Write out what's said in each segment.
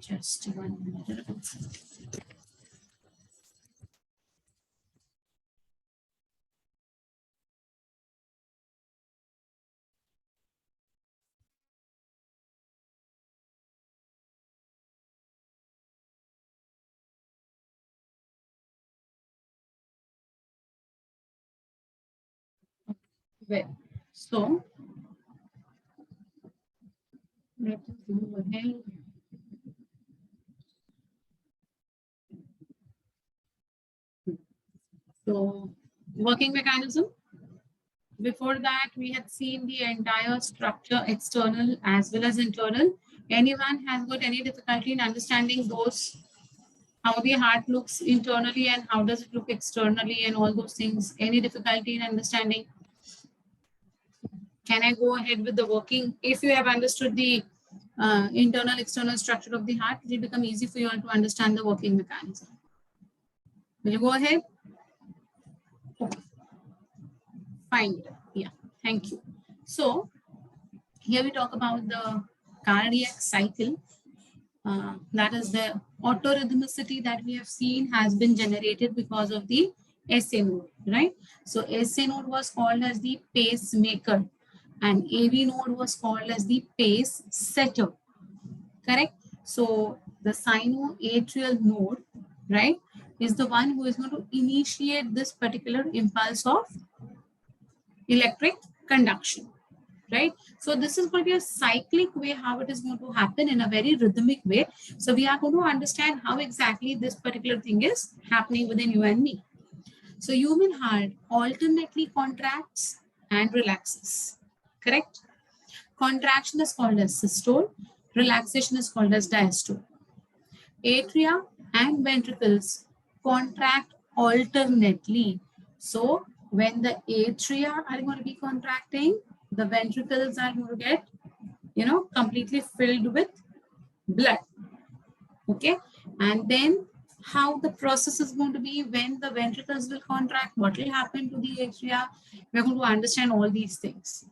Just 1 minute. Well, so let us go ahead. So, working mechanism. Before that, we had seen the entire structure, external as well as internal. Anyone has got any difficulty in understanding those, how the heart looks internally and how does it look externally and all those things? Any difficulty in understanding? Can I go ahead with the working? If you have understood the internal, external structure of the heart, it will become easy for you all to understand the working mechanism. Will you go ahead? Okay. Fine. Yeah, thank you. So here we talk about the cardiac cycle. That is the autorhythmicity that we have seen has been generated because of the SA node, right? So SA node was called as the pacemaker and AV node was called as the pace setter, correct? So the sinoatrial node, right, is the one who is going to initiate this particular impulse of electric conduction, right? So this is going to be a cyclic way how it is going to happen in a very rhythmic way. So we are going to understand how exactly this particular thing is happening within you and me. So human heart alternately contracts and relaxes, correct? Contraction is called as systole, relaxation is called as diastole. Atria and ventricles contract alternately. So when the atria are going to be contracting, the ventricles are going to get, completely filled with blood. Okay. And then how the process is going to be when the ventricles will contract, what will happen to the atria. We're going to understand all these things.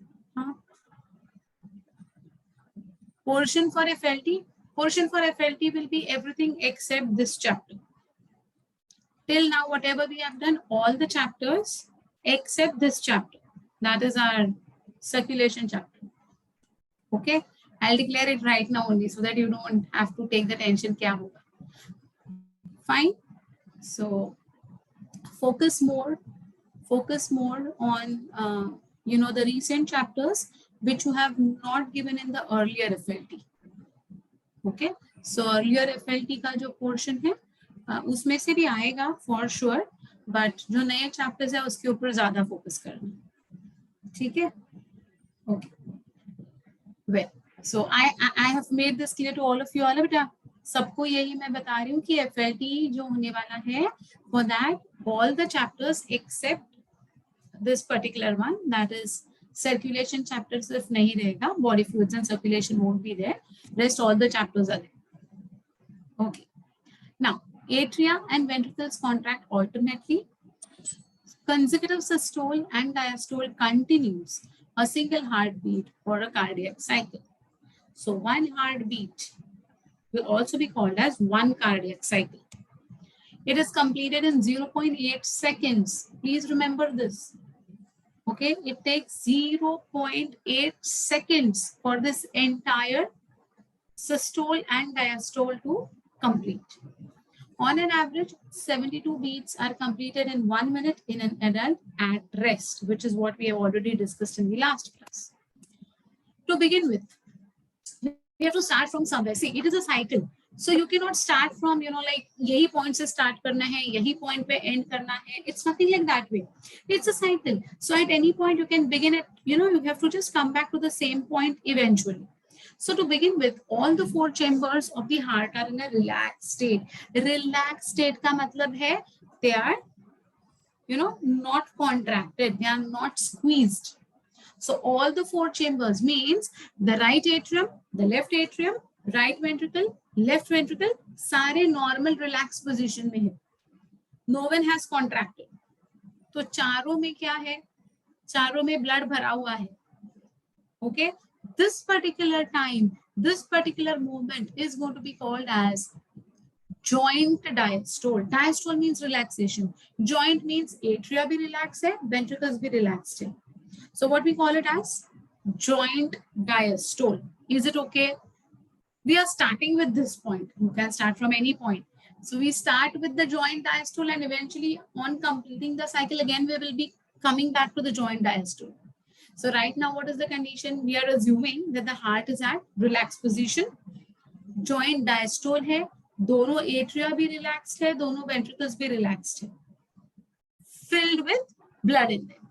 Portion for FLT. Portion for FLT will be everything except this chapter. Till now, whatever we have done, all the chapters except this chapter. That is our circulation chapter. Okay. I'll declare it right now only so that you don't have to take the tension. Kya hoga. Fine. So focus more on, the recent chapters which you have not given in the earlier FLT. Okay. So earlier FLT का जो portion है, उसमें से भी आएगा for sure, but जो नए chapters है उसके ऊपर ज़्यादा focus करना, ठीक है? Okay. Well, so I have made this clear to all of you all. बेटा सबको यही मैं बता रही हूँ कि FLT जो होने वाला है, for that all the chapters except this particular one, that is circulation chapter सिर्फ नहीं रहेगा, body fluids and circulation won't be there. Rest all the chapters are there. Okay. Now, atria and ventricles contract alternately. Consecutive systole and diastole continues a single heartbeat or a cardiac cycle. So one heartbeat will also be called as one cardiac cycle. It is completed in 0.8 seconds. Please remember this. Okay, it takes 0.8 seconds for this entire systole and diastole to complete. On an average, 72 beats are completed in 1 minute in an adult at rest, which is what we have already discussed in the last class. To begin with, we have to start from somewhere. See, it is a cycle. So you cannot start from, like, yahi point se start karna hai, yahi point pe end karna hai. It's nothing like that way. It's a cycle. So at any point you can begin it, you have to just come back to the same point eventually. So to begin with, all the 4 chambers of the heart are in a relaxed state. Relaxed state ka matlab hai, they are, not contracted. They are not squeezed. So all the 4 chambers means the right atrium, the left atrium, right ventricle, left ventricle, सारे normal relaxed position में है. No one has contracted. तो चारों में क्या है? चारों में blood भरा हुआ है. Okay. this particular time, this particular movement is going to be called as joint diastole. Diastole means relaxation. Joint means atria bhi relaxed hai, ventricles bhi relaxed hai. So what we call it as joint diastole. Is it okay? We are starting with this point. You can start from any point. So we start with the joint diastole, and eventually on completing the cycle again, we will be coming back to the joint diastole. So right now, what is the condition? We are assuming that the heart is at relaxed position. Joint diastole है, दोनों atria भी relaxed है, दोनों ventricles भी relaxed है, filled with blood in them.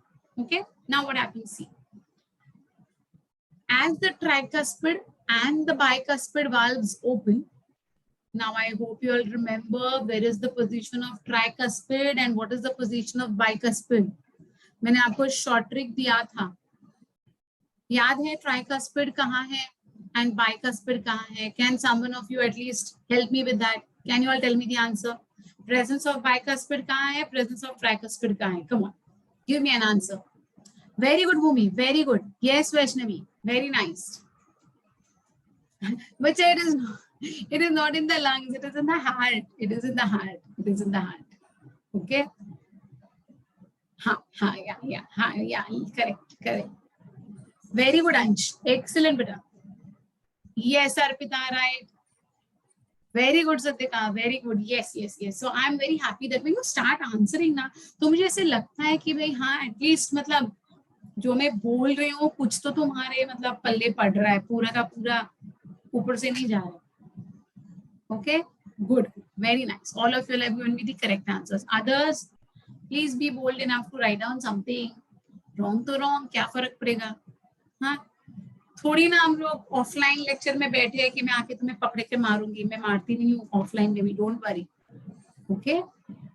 Okay. Now what happens? See, as the tricuspid and the bicuspid valves open. Now I hope you all remember where is the position of tricuspid and what is the position of bicuspid. मैंने आपको short trick दिया था. याद है tricuspid कहाँ है and bicuspid कहाँ है? Can someone of you at least help me with that? Can you all tell me the answer? Presence of bicuspid कहाँ है? Presence of tricuspid कहाँ है? Come on, give me an answer. Very good, Bhumi. Very good. Yes, Vaishnavi. Very nice. But it is not in the lungs. It is in the heart. It is in the heart. It is in the heart. Okay. Yeah. Correct. Very good, Ansh. Excellent, beta. Yes, Arpita, right. Very good, Satyaka. Very good. Yes. So I'm very happy that when you start answering ना, तो मुझे ऐसे लगता है कि भाई हाँ, at least मतलब जो मैं बोल रही हूँ कुछ तो तुम्हारे मतलब पल्ले पड़ रहा है, पूरा का पूरा ऊपर से नहीं जा रहा. Okay, good, very nice. All of you have given me the correct answers. Others, please be bold enough to write down something. Wrong तो wrong, क्या फर्क पड़ेगा? हाँ, थोड़ी ना हम लोग ऑफलाइन लेक्चर में बैठे हैं कि मैं आके तुम्हें पकड़ के मारूंगी. मैं मारती नहीं हूँ ऑफलाइन में भी. Don't worry. Okay,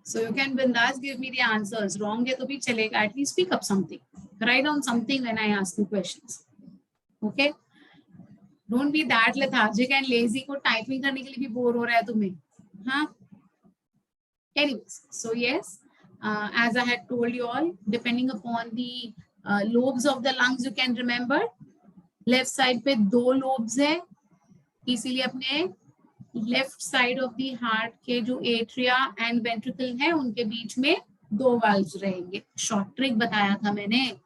so you can bindas give me the answers. Wrong है तो भी चलेगा. At least pick up something. Write down something when I ask you questions. Okay. Don't be that lethargic and lazy को typing करने के लिए भी bore हो रहा है तुम्हें. हाँ. Anyways, so yes, as I had told you all, depending upon the lobes of the lungs, you can remember left side पे 2 lobes है, इसीलिए अपने left side of the heart के जो atria and ventricle है उनके बीच में 2 valves रहेंगे. Short trick बताया था मैंने.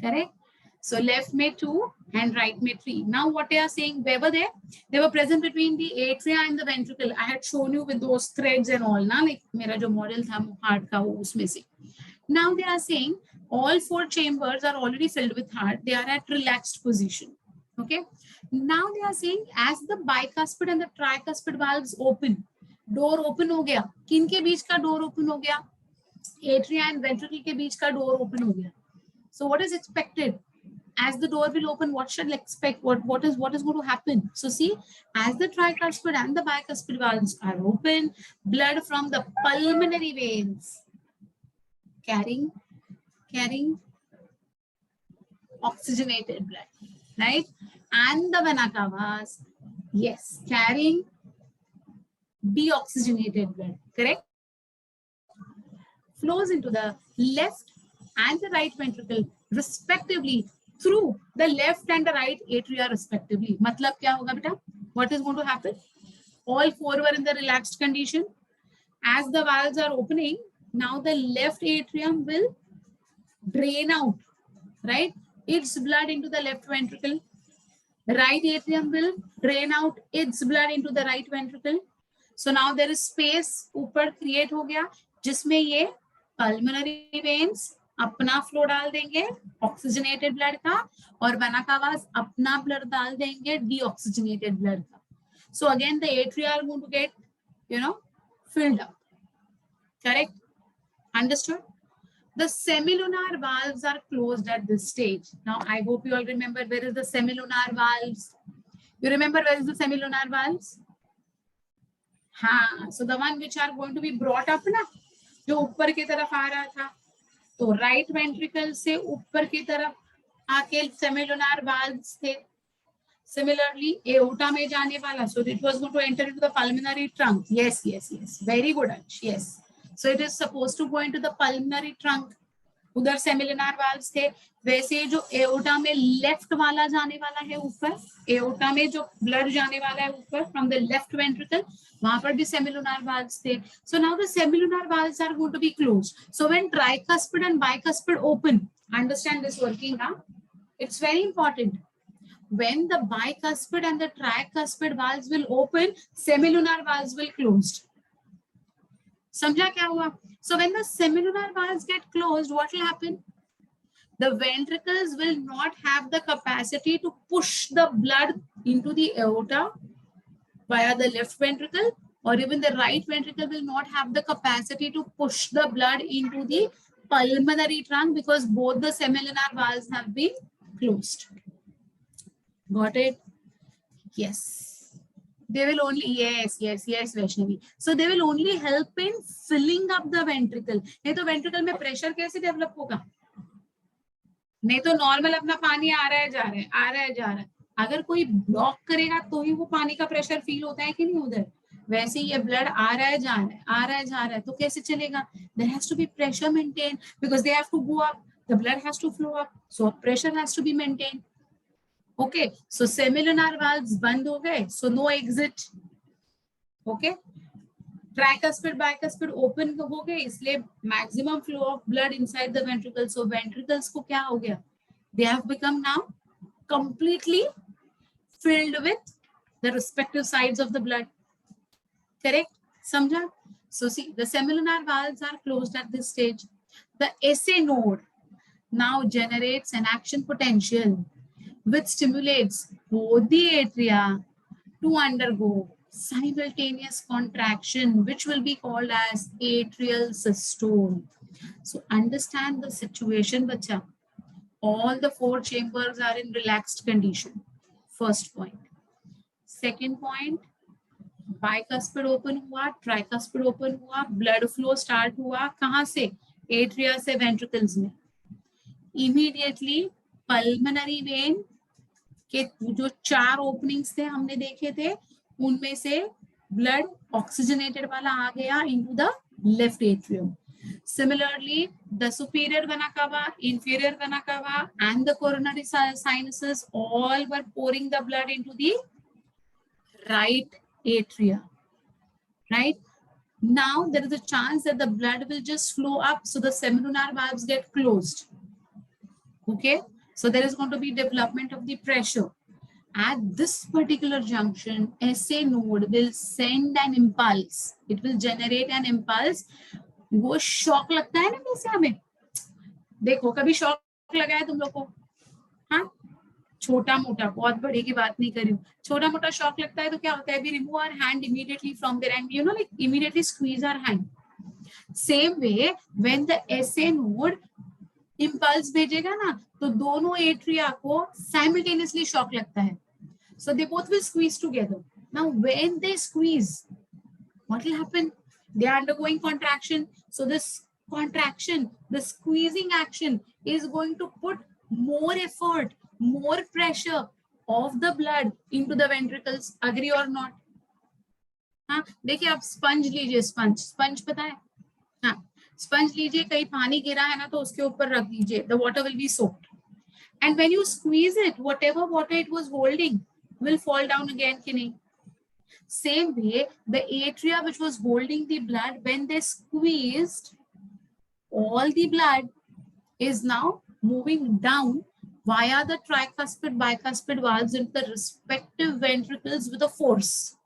Correct? So left में 2 and right में 3. Now what they are saying, where were they? They were present between the atria and the ventricle. I had shown you with those threads and all, ना, like मेरा जो model था heart का वो उसमें से. Now they are saying all 4 chambers are already filled with heart. They are at relaxed position. Okay. Now they are saying as the bicuspid and the tricuspid valves open, door open हो गया. किन के बीच का door open हो गया? Atria and ventricle के बीच का door open हो गया. So what is expected? As the door will open, what should expect? What is going to happen? So see, as the tricuspid and the bicuspid valves are open, blood from the pulmonary veins carrying oxygenated blood, right? And the vena cavas, yes, carrying deoxygenated blood, correct? Flows into the left and the right ventricle respectively through the left and the right atria respectively. मतलब क्या होगा बेटा? What is going to happen? All 4 were in the relaxed condition. As the valves are opening, now the left atrium will drain out, right? Its blood into the left ventricle. Right atrium will drain out its blood into the right ventricle. So now there is space ऊपर create हो गया जिसमें ये pulmonary veins अपना flow डाल देंगे oxygenated blood का और वेना कावास अपना ब्लड डाल देंगे डीऑक्सीजनेटेड ब्लड का. So again the atria are going to get filled up. Correct? Understood? The semilunar valves are closed at this stage. Now I hope you all remember where is the semilunar valves. You remember where is the semilunar valves? हाँ, so the one which are going to be brought up ना, जो ऊपर की तरफ आ रहा था, तो right ventricle से ऊपर की तरफ आके सेमिलुनार वाल्व्स थे. सिमिलरली एओर्टा में जाने वाला, so it was going to enter into the pulmonary trunk. Yes, very good, Ansh. Yes, so it is supposed to go into the pulmonary trunk. उधर सेमिलुनर वाल्व्स थे, वैसे जो aorta में left वाला जाने वाला है ऊपर, एओर्टा में जो ब्लड जाने वाला है ऊपर फ्रॉम द लेफ्ट वेंट्रिकल, वहां पर भी सेमिलुनर वाल्व्स थे. So now the semilunar valves are going to be closed. So when tricuspid and bicuspid open, understand this working now, it's very important. When the bicuspid and the tricuspid valves will open, semilunar valves will closed. समझा क्या हुआ? So when the semilunar valves get closed, what will happen? The ventricles will not have the capacity to push the blood into the aorta via the left ventricle, or even the right ventricle will not have the capacity to push the blood into the pulmonary trunk, because both the semilunar valves have been closed. Got it? Yes. They will only, yes, Vaishnavi. So they will only help in filling up the ventricle. नहीं तो ventricle में pressure कैसे develop होगा? नहीं तो normal अपना पानी आ रहा है जा रहा है, आ रहा है जा रहा है. अगर कोई block करेगा तो ही वो पानी का pressure feel होता है कि नहीं उधर? वैसे ही ये blood आ रहा है जा रहा है, आ रहा है जा रहा है, तो कैसे चलेगा? There has to be pressure maintained because they have to go up. The blood has to flow up, so pressure has to be maintained. Okay, so semilunar valves बंद हो गए, so no exit. Okay, tricuspid bicuspid open हो गए, इसलिए maximum flow of blood inside the ventricle. So ventricles को क्या हो गया? They have become now completely filled with the respective sides of the blood. Correct? समझा? So see, the semilunar valves are closed at this stage. The SA node now generates an action potential which stimulates both the atria to undergo simultaneous contraction, which will be called as atrial systole. So understand the situation, bacha. All the four chambers are in relaxed condition. First point. Second point, bicuspid open हुआ, tricuspid open हुआ, blood flow start हुआ, कहाँ से? Atria से ventricles में. Immediately pulmonary vein के जो 4 openings थे हमने देखे थे, उनमें से ब्लड ऑक्सीजनेटेड वाला आ गया into the left atrium. Similarly, the superior vena cava, inferior vena cava, and the coronary sinuses all were pouring the blood into the right atria. Right? Now there is a chance that the blood will just flow up, so the semilunar valves get closed. Okay? So there is going to be development of the pressure. At this particular junction, SA node will send an impulse. It will generate an impulse. वो shock लगता है ना जैसे हमें, देखो कभी shock लगा है तुम लोग को? हाँ, छोटा मोटा, बहुत बड़े की बात नहीं कर रही हूँ, छोटा मोटा शॉक लगता है तो क्या होता है? We remove our hand immediately from there and you know like immediately squeeze our hand. Same way when the SA node impulse भेजेगा ना, तो दोनों एट्रिया को simultaneously शॉक लगता है. So they both will squeeze together. Now when they squeeze, what will happen? They are undergoing contraction. So this contraction, the squeezing action is going to put more effort, more pressure of the blood into the ventricles. Agree or not? हाँ, देखिए आप sponge लीजिए, sponge पता है? हाँ, sponge लीजिए, कहीं पानी गिरा है ना तो उसके ऊपर रख दीजिए. The water will be soaked. And when you squeeze it, whatever water it was holding will fall down again, कि नहीं? Same way, the atria which was holding the blood, when they squeezed, all the blood is now moving down via the tricuspid bicuspid valves into the respective ventricles with a force.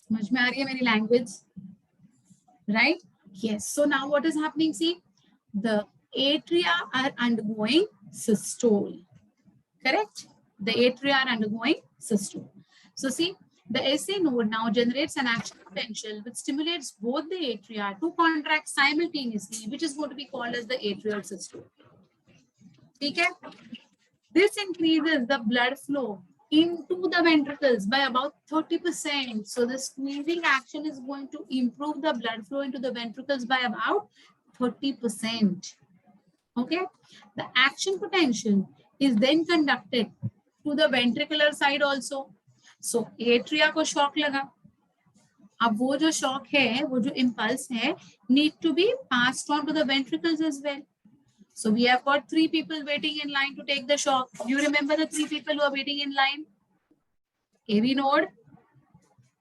समझ में आ रही है मेरी language? Right? Yes. So now what is happening? See, the atria are undergoing systole. Correct? The atria are undergoing systole. So see, the SA node now generates an action potential which stimulates both the atria to contract simultaneously, which is going to be called as the atrial systole. Okay? This increases the blood flow into the ventricles by about 30%. So the squeezing action is going to improve the blood flow into the ventricles by about 30%. Okay? The action potential is then conducted to the ventricular side also. So atria को shock लगा, अब वो जो shock है, वो जो impulse है, need to be passed on to the ventricles as well. So we have got 3 people waiting in line to take the shock. You remember the 3 people who are waiting in line? AV node,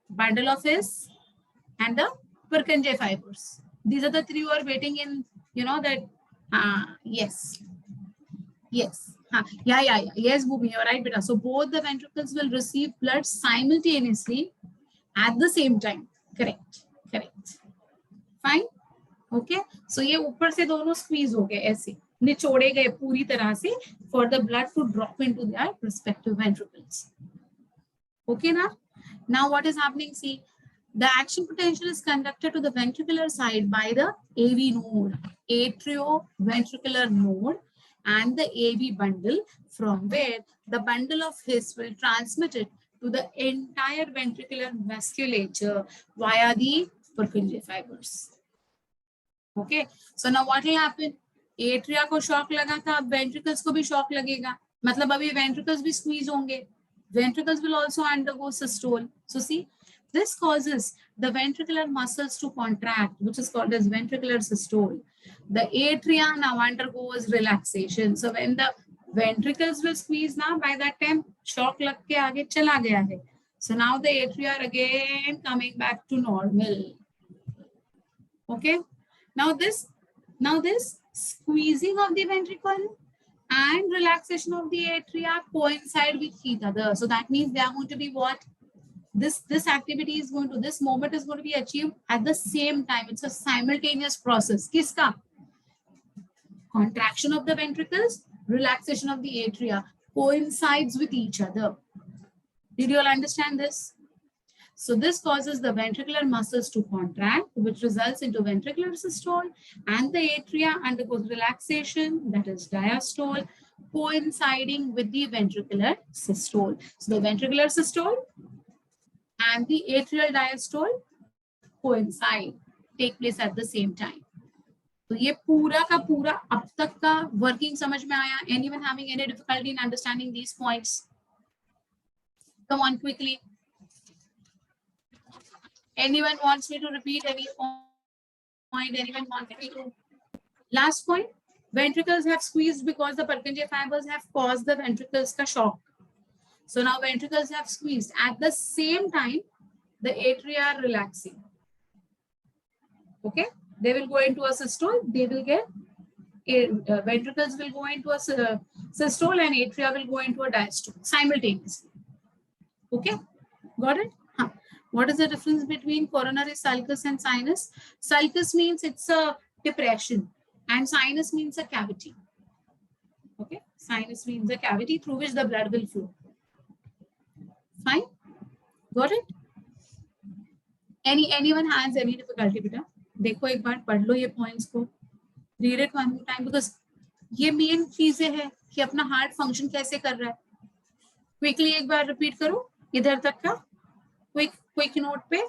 bundle of His, and the Purkinje fibers. These are the 3 who are waiting in, you know, that, yes. Yes. Yes, Bhumi, you're right, beta. So both the ventricles will receive blood simultaneously at the same time. Correct. Correct. Fine. Okay. So ये ऊपर से दोनों squeeze हो गए ऐसे, निचोड़े गए पूरी तरह से for the blood to drop into their respective ventricles. Okay now? Now what is happening? See, the action potential is conducted to the ventricular side by the AV node, atrioventricular node, and the AV bundle, from where the bundle of His will transmit it to the entire ventricular vasculature via the Purkinje fibers. Okay, so now what will happen? Atria को shock लगा था, अब ventricles को भी shock लगेगा, मतलब अभी ventricles भी squeeze होंगे. Ventricles will also undergo systole. So see, this causes the ventricular muscles to contract, which is called as ventricular systole. The atria now undergoes relaxation. So when the ventricles will squeeze now, by that time shock लग के आगे चला गया है. So now the atria are again coming back to normal. Okay. Now this squeezing of the ventricle and relaxation of the atria coincide with each other. So that means they are going to be what? This activity is going to, this moment is going to be achieved at the same time. It's a simultaneous process. Kiska? Contraction of the ventricles, relaxation of the atria coincides with each other. Did you all understand this? So this causes the ventricular muscles to contract, which results into ventricular systole, and the atria undergoes relaxation, that is diastole, coinciding with the ventricular systole. So the ventricular systole and the atrial diastole coincide, take place at the same time. तो ये पूरा का पूरा अब तक का working समझ में आया? Anyone having any difficulty in understanding these points? Come on quickly. Anyone wants me to repeat any point? Anyone wants me to? Last point, ventricles have squeezed because the Purkinje fibers have caused the ventricles ka shock. So now ventricles have squeezed. At the same time, the atria are relaxing. Okay, they will go into a systole. They will get ventricles will go into a systole and atria will go into a diastole simultaneously. Okay, got it? Huh. What is the difference between coronary sulcus and sinus? Sulcus means it's a depression and sinus means a cavity. Okay, sinus means a cavity through which the blood will flow. Fine, got it? Anyone has any difficulty beta? देखो एक बार पढ़ लो ये points को. Read it one more time because ये main चीजें है कि अपना heart function कैसे कर रहा है. Quickly एक बार repeat करो इधर तक का. Quick note पे.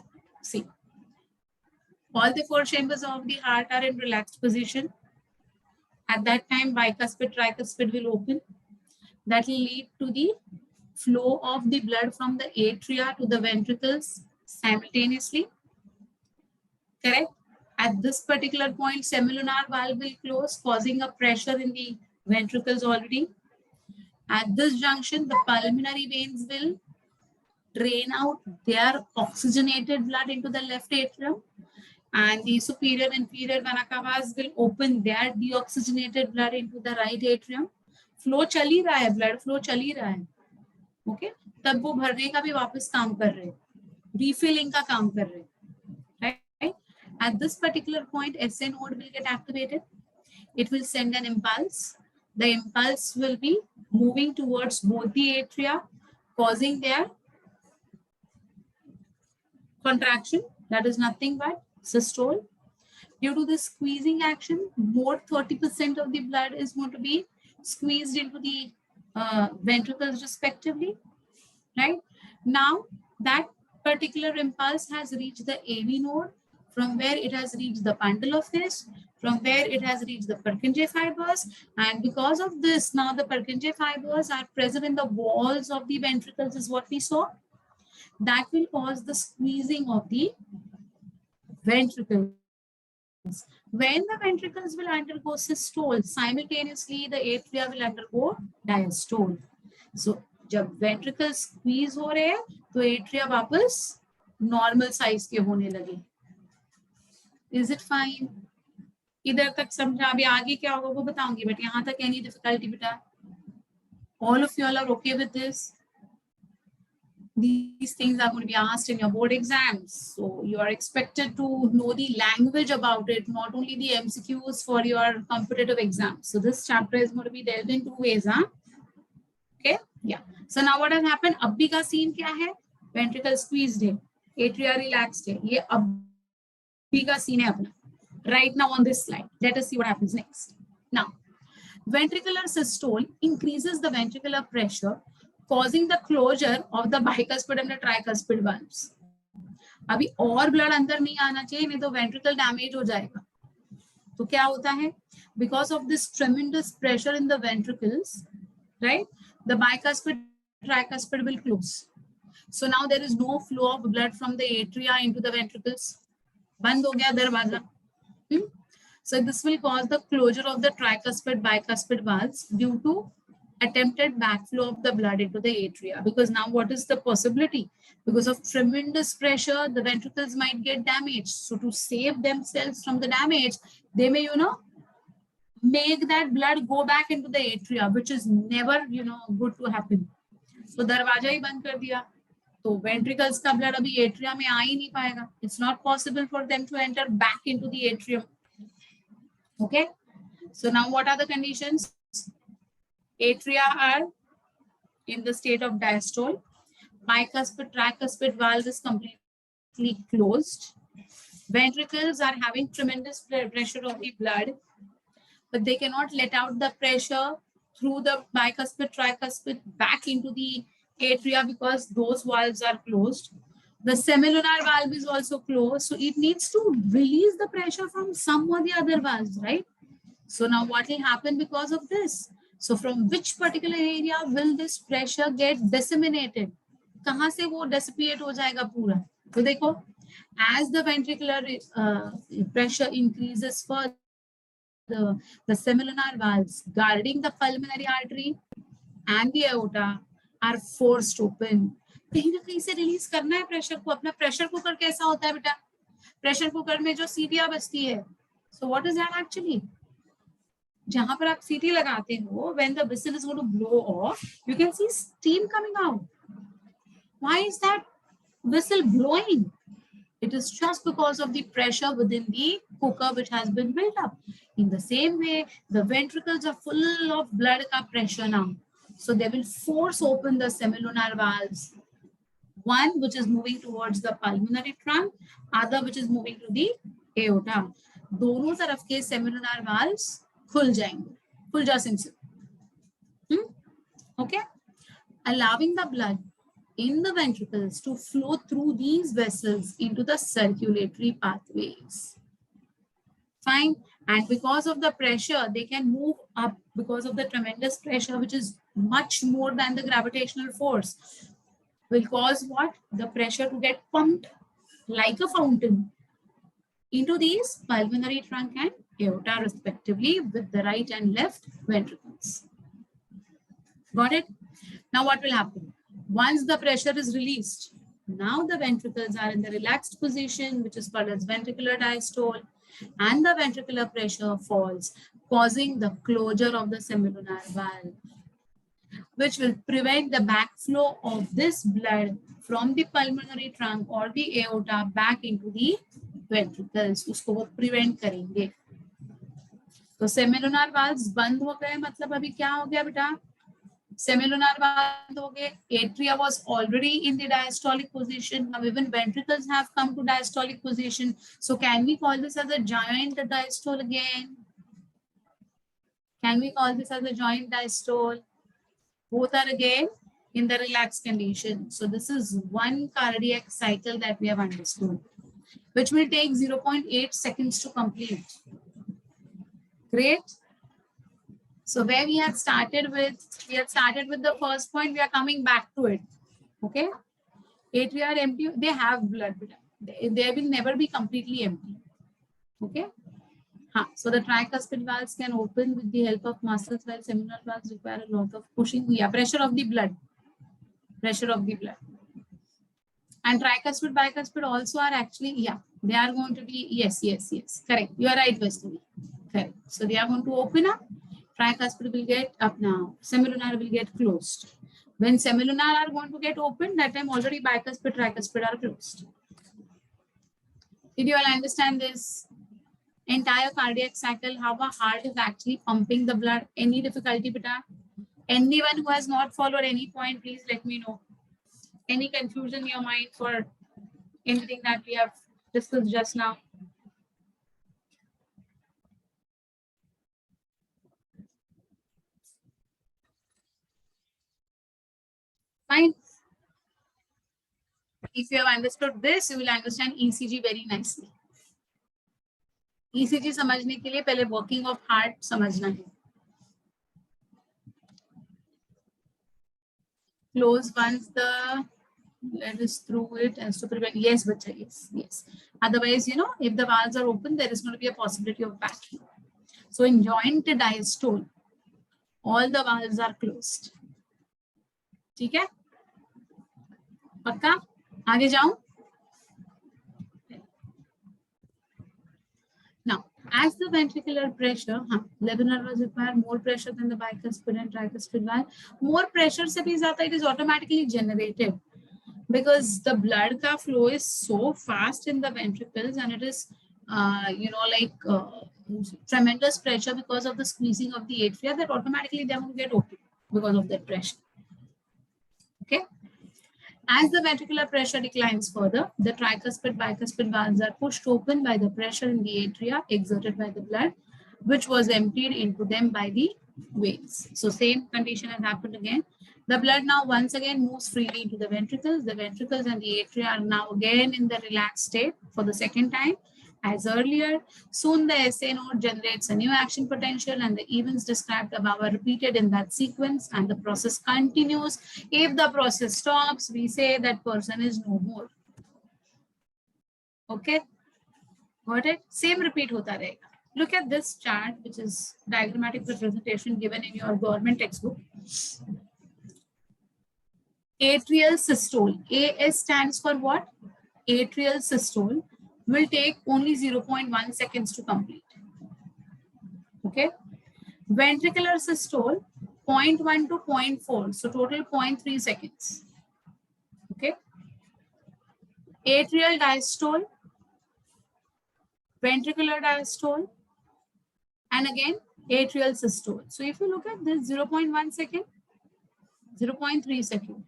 See, all the 4 chambers of the heart are in relaxed position. At that time, bicuspid, tricuspid will open. That will lead to the flow of the blood from the atria to the ventricles simultaneously. Correct? At this particular point, semilunar valve will close, causing a pressure in the ventricles already. At this junction, the pulmonary veins will drain out their oxygenated blood into the left atrium, and the superior and inferior vena cavas will open their deoxygenated blood into the right atrium. Flow चल ही रहा है, blood flow चल ही रहा है. Okay, तब वो भरने का भी वापस काम कर रहे हैं, refilling का काम कर रहे हैं, right? At this particular point, SA node will get activated. It will send an impulse. The impulse will be moving towards both the atria, causing their contraction, that is nothing but systole. Due to the squeezing action, more 30% of the blood is going to be squeezed into the ventricles respectively, right? Now that particular impulse has reached the AV node, from where it has reached the bundle of His, from where it has reached the Purkinje fibers, and because of this, now the Purkinje fibers are present in the walls of the ventricles is what we saw. that will cause the squeezing of the ventricles. When the ventricles will undergo systole, simultaneously the atria will undergo diastole. So जब ventricles squeeze हो रहे हैं तो atria वापस normal size के होने लगे. Is it fine? इधर तक समझा? अभी आगे क्या होगा वो बताऊंगी, बट यहाँ तक any difficulty बेटा? All of you all are okay with this? These things are going to be asked in your board exams. So you are expected to know the language about it, not only the MCQs for your competitive exams. So this chapter is going to be dealt in two ways, huh? Okay, yeah. So now what has happened? Abhi ka scene kya hai? Ventricle squeezed hai, atria relaxed hai. Ye abhi ka scene hai apna. Right now on this slide. Let us see what happens next. Now, ventricular systole increases the ventricular pressure, causing the closure of the bicuspid and the tricuspid valves. अभी और blood अंदर नहीं आना चाहिए, नहीं तो ventricle damage हो जाएगा. तो क्या होता है? Because of this tremendous pressure in the ventricles, right? The bicuspid, tricuspid will close. So now there is no flow of blood from the atria into the ventricles. बंद हो गया दरवाजा. So this will cause the closure of the tricuspid, bicuspid valves due to attempted backflow of the blood into the atria. Because now what is the possibility? Because of tremendous pressure, the ventricles might get damaged. So to save themselves from the damage, they may, make that blood go back into the atria, which is never, good to happen. So दरवाजा ही बंद कर दिया, तो ventricles का blood अभी atria में आ ही नहीं पाएगा. It's not possible for them to enter back into the atrium. Okay, so now what are the conditions? Atria are in the state of diastole. Bicuspid, tricuspid valve is completely closed. Ventricles are having tremendous pressure of the blood, but they cannot let out the pressure through the bicuspid, tricuspid back into the atria because those valves are closed. The semilunar valve is also closed, so it needs to release the pressure from some or the other valves, right? So now what will happen because of this? So from which particular area will this pressure get disseminated? कहाँ से वो dissipate हो जाएगा पूरा? तो देखो, as the ventricular pressure increases further, the semilunar valves guarding the pulmonary artery and the aorta are forced open. कहीं ना कहीं से रिलीज करना है प्रेशर को. अपना प्रेशर कुकर कैसा होता है बेटा? प्रेशर कुकर में जो सीटियां बजती है, so what is that actually? जहां पर आप सीटी लगाते हो, when the whistle is going to blow off, you can see steam coming out. Why is that whistle blowing? It is just because of the pressure within the cooker which has been built up. In the same way, the ventricles are full of blood ka pressure now. So they will force open the semilunar valves. One which is moving towards the pulmonary trunk, other which is moving to the aorta. दोनों तरफ के semilunar valves खुल जाएंगे. खुल जा Singh. Okay? Allowing the blood in the ventricles to flow through these vessels into the circulatory pathways. Fine. And because of the pressure, they can move up because of the tremendous pressure, which is much more than the gravitational force. Will cause what? The pressure to get pumped like a fountain into these pulmonary trunk and aorta respectively with the right and left ventricles. Got it? Now what will happen? Once the pressure is released, now the ventricles are in the relaxed position, which is called as ventricular diastole, and the ventricular pressure falls, causing the closure of the semilunar valve, which will prevent the backflow of this blood from the pulmonary trunk or the aorta back into the ventricles. उसको वो prevent करेंगे. तो semilunar valves बंद हो गए, मतलब अभी क्या हो गया बेटा? Semilunar valve हो गए. Atria was already in the diastolic position. Now even ventricles have come to diastolic position. So can we call this as a joint diastole again? Can we call this as a joint diastole? Both are again in the relaxed condition. So this is one cardiac cycle that we have understood, which will take 0.8 seconds to complete. Great. So where we had started with the first point, we are coming back to it. Okay. Atria are empty. They have blood. They will never be completely empty. Okay. So the tricuspid valves can open with the help of muscles, while seminal valves require a lot of pushing. Yeah, pressure of the blood. Pressure of the blood. And tricuspid, bicuspid also are actually, yeah, they are going to be, yes, correct. You are right, Vaishnavi. Correct. So they are going to open up. Tricuspid will get up now. Semilunar will get closed. When semilunar are going to get open, that time already bicuspid, tricuspid are closed. Did you all understand this? Entire cardiac cycle, how a heart is actually pumping the blood? Any difficulty, beta? Anyone who has not followed any point, please let me know. Any confusion in your mind for anything that we have discussed just now? Fine. If you have understood this, you will understand ECG very nicely. ECG समझने के लिए पहले working of heart समझना है. Close once the blood is through it as to prevent. Yes, bacha, yes. Otherwise, you know, if the valves are open, there is going to be a possibility of vacuum. So in joint diastole, all the valves are closed. ठीक है? पक्का? आगे जाऊं? Now, as the ventricular pressure, laminal valves require more pressure than the bicuspid and tricuspid valve. More pressure se bhi zyada, it is automatically generated because the blood ka flow is so fast in the ventricles, and it is, tremendous pressure because of the squeezing of the atria, that automatically they will get open because of that pressure. Okay. As the ventricular pressure declines further, the tricuspid, bicuspid valves are pushed open by the pressure in the atria exerted by the blood, which was emptied into them by the veins. So same condition has happened again. The blood now once again moves freely into the ventricles. The ventricles and the atria are now again in the relaxed state for the second time. As earlier, soon the SA node generates a new action potential, and the events described above are repeated in that sequence, and the process continues. If the process stops, we say that person is no more. Okay, got it? Same repeat hota rahega. Look at this chart, which is diagrammatic representation given in your government textbook. Atrial systole. AS stands for what? Atrial systole will take only 0.1 seconds to complete. Okay. Ventricular systole, 0.1 to 0.4. So total 0.3 seconds. Okay. Atrial diastole, ventricular diastole, and again atrial systole. So if you look at this, 0.1 second, 0.3 second,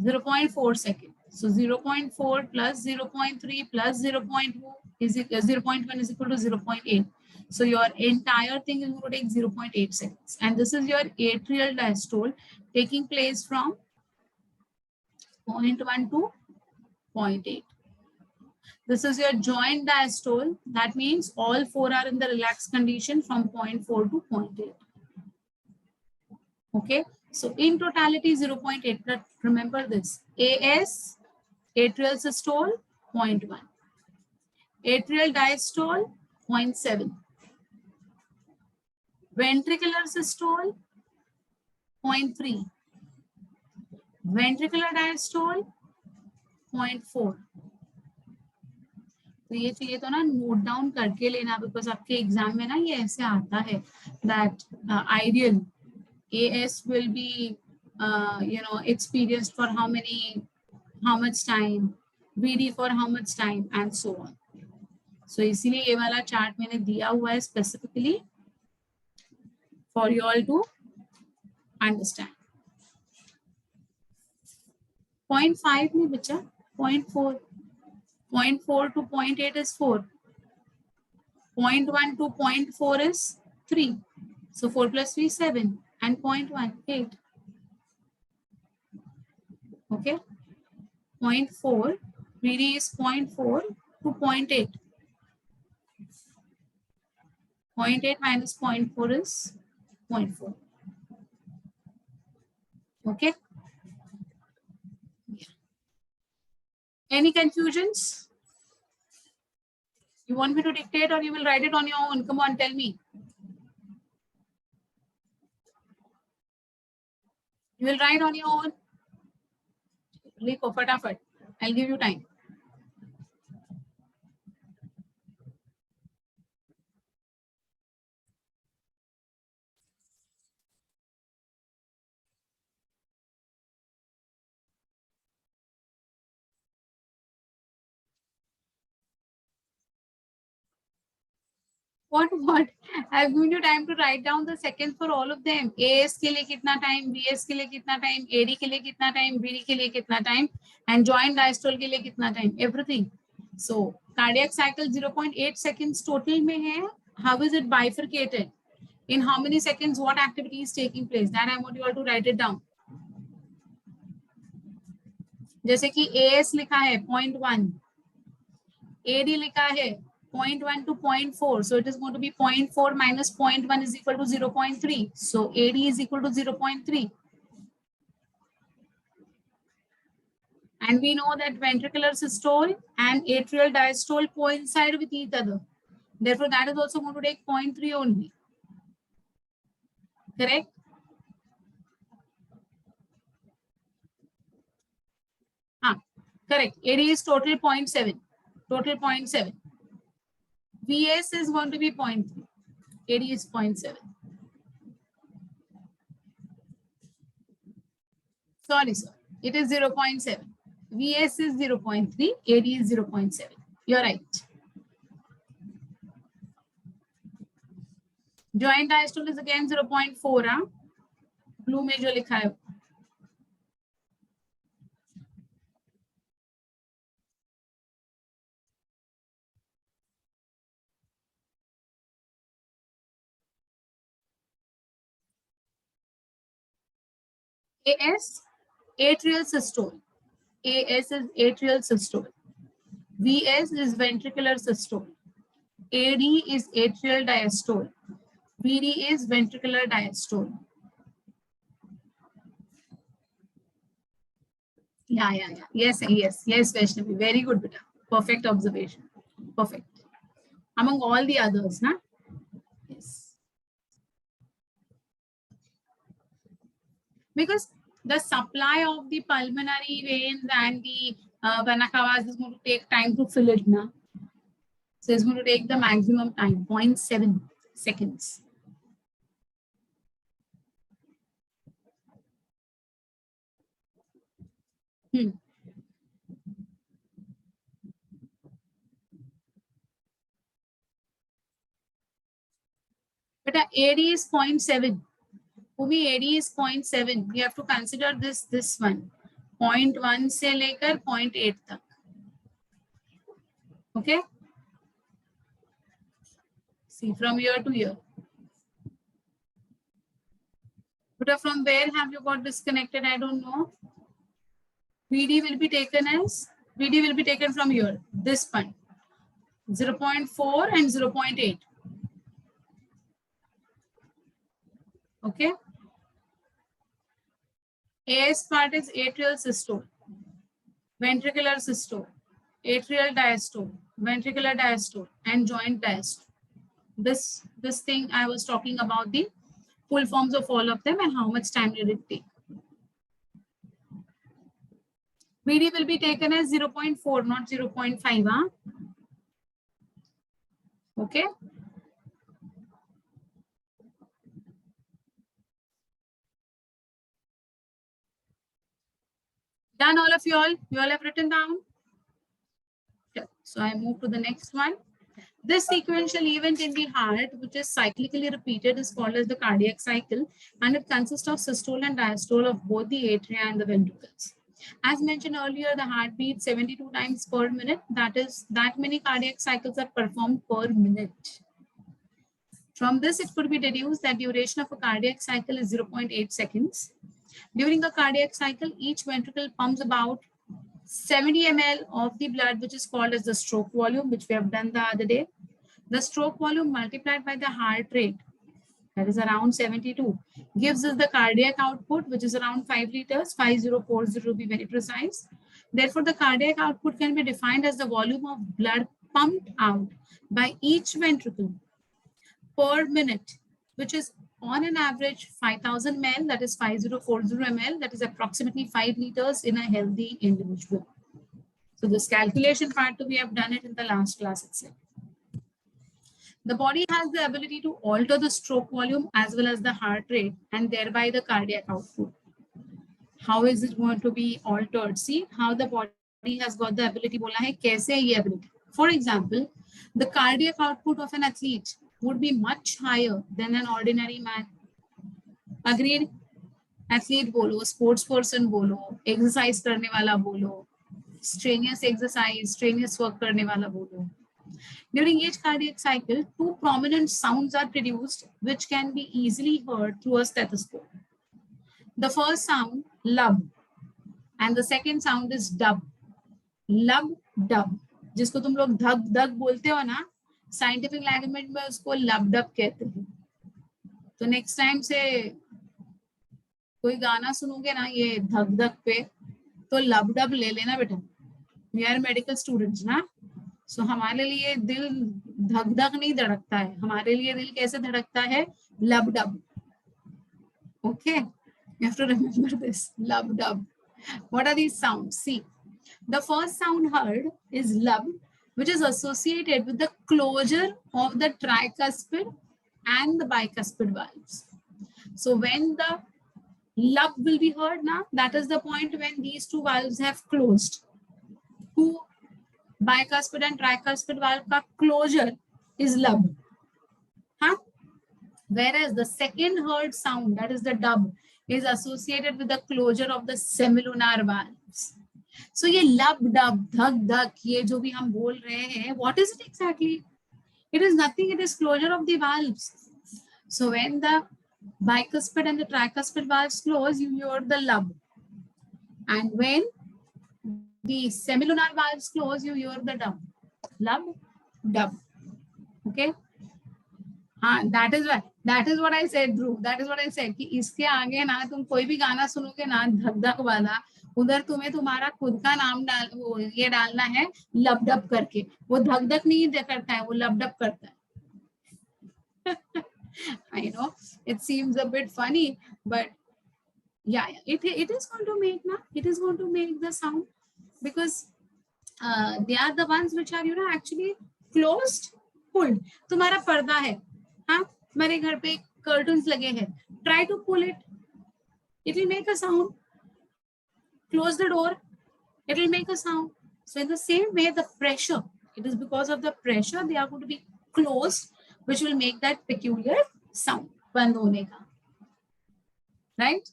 0.4 second. So 0.4 plus 0.3 plus 0.2 is 0.1 is equal to 0.8. So your entire thing is going to take 0.8 seconds. And this is your atrial diastole taking place from 0.1 to 0.8. This is your joint diastole. That means all four are in the relaxed condition from 0.4 to 0.8. Okay. So in totality 0.8. But remember this. AS, atrial systole, 0.1. Atrial diastole, 0.7. Ventricular systole, 0.3. Ventricular diastole, 0.4. तो ये चाहिए तो ना note down करके लेना, because आपके exam में ना ये ऐसे आता है that ideal AS will be experienced for how much time, VD for how much time, and so on. So इसीलिए ये वाला चार्ट मैंने दिया हुआ है specifically for you all to understand. 0.5 नहीं बच्चा, 0.4. 0.4 to 0.8 is 4. 0.1 to 0.4 is 3. So 4 plus 3 is 7. And 0.1, 8. Okay. 0.4, VD is 0.4 to 0.8. 0.8 minus 0.4 is 0.4. Okay. Any confusions? You want me to dictate or you will write it on your own? Come on, tell me. You will write on your own. Likho, fatafat. I'll give you time. What? I've given you time to write down the seconds for all of them. AS के लिए कितना time, BS के लिए कितना time, AD के लिए कितना time, BD के लिए कितना time, and joint diastole के लिए कितना time. Everything. So cardiac cycle 0.8 seconds total में है. How is it bifurcated? In how many seconds what activity is taking place? That I want you all to write it down. जैसे कि AS लिखा है 0.1, AD लिखा है 0.1 to 0.4. So it is going to be 0.4 minus 0.1 is equal to 0.3. So AD is equal to 0.3. And we know that ventricular systole and atrial diastole coincide with each other. Therefore, that is also going to take 0.3 only. Correct? Correct. AD is total 0.7. Total 0.7. VS is going to be 0.3. AD is 0.7. Sorry, sir. It is 0.7. VS is 0.3. AD is 0.7. You're right. Joint diastole is again 0.4. Blue में जो लिखा है. AS, atrial systole. AS is atrial systole. VS is ventricular systole. AD is atrial diastole. VD is ventricular diastole. Yeah. Yes, Vaishnavi. Very good, beta. Perfect observation. Perfect. Among all the others, na? Yes. Because the supply of the pulmonary veins and the vena cava is going to take time to fill it, na? So it's going to take the maximum time, 0.7 seconds. But AD is 0.7. Umi, AD is 0.7. We have to consider this one. 0.1 से लेकर 0.8 तक. Okay? See, from year to year. But from where have you got disconnected? I don't know. VD will be taken from here. This point. 0.4 and 0.8. Okay? AS part is atrial systole, ventricular systole, atrial diastole, ventricular diastole, and joint diastole. This thing I was talking about the full forms of all of them and how much time did it take. VD will be taken as 0.4, not 0.5. Huh? Okay. Done, all of you all? You all have written down? Yeah. So I move to the next one. This sequential event in the heart, which is cyclically repeated, is called as the cardiac cycle, and it consists of systole and diastole of both the atria and the ventricles. As mentioned earlier, the heart beats 72 times per minute. That many cardiac cycles are performed per minute. From this, it could be deduced that duration of a cardiac cycle is 0.8 seconds. During a cardiac cycle, each ventricle pumps about 70 ml of the blood, which is called as the stroke volume, which we have done the other day. The stroke volume multiplied by the heart rate that is around 72, gives us the cardiac output, which is around 5 liters, 5040 to be very precise. Therefore, the cardiac output can be defined as the volume of blood pumped out by each ventricle per minute, which is on an average 5000 ml, that is 5040 ml, that is approximately 5 liters in a healthy individual. So this calculation part, we have done it in the last class itself. The body has the ability to alter the stroke volume as well as the heart rate and thereby the cardiac output. How is it going to be altered? See how the body has got the ability. बोला है कैसे ये ability. For example, the cardiac output of an athlete would be much higher than an ordinary man. Agreed? Athlete बोलो, sports person बोलो, exercise करने वाला बोलो, strenuous exercise, strenuous work करने वाला बोलो. During each cardiac cycle, two prominent sounds are produced which can be easily heard through a stethoscope. The first sound, lub, and the second sound is dub. Lub, dub. जिसको तुम लोग धक धक बोलते हो ना, साइंटिफिक लैंग्वेज में उसको लब डब कहते हैं. तो नेक्स्ट टाइम से कोई गाना सुनोगे ना ये धक धक पे, तो लब डब ले लेना बेटा. वी आर मेडिकल स्टूडेंट्स ना, सो हमारे लिए दिल धक धक नहीं धड़कता है, हमारे लिए दिल कैसे धड़कता है? लब dub. Okay, you have to remember this, lub dub. What are these sounds? See, the first sound heard is lub, which is associated with the closure of the tricuspid and the bicuspid valves. So when the lub will be heard now, that is the point when these two valves have closed. Two bicuspid and tricuspid valve ka closure is lub. Huh? Whereas the second heard sound, that is the dub, is associated with the closure of the semilunar valves. So ये लब dub धक धक ये जो भी हम बोल रहे हैं, what is it exactly? It is nothing, it is closure of the valves. So when the bicuspid and the tricuspid valves close, you hear the lub. And when the semilunar valves close, you hear the dub. Lub, dub. Okay? That is what I said, Dhruv. That is what I said कि इसके आगे ना तुम कोई भी गाना सुनोगे ना धक धक वाला, उधर तुम्हें तुम्हारा खुद का नाम डाल वो ये डालना है लब डब करके. वो धक धक नहीं करता है, वो लब डब करता है. I know it seems a bit funny, but yeah, it is going to make na, it is going to make the sound because they are the ones which are actually closed, pulled. तुम्हारा पर्दा है, हाँ, मेरे घर पे curtains लगे हैं. Try to pull it. It will make a sound. Close the door. It will make a sound. So in the same way, the pressure, it is because of the pressure they are going to be closed, which will make that peculiar sound. बंद होने का. Right?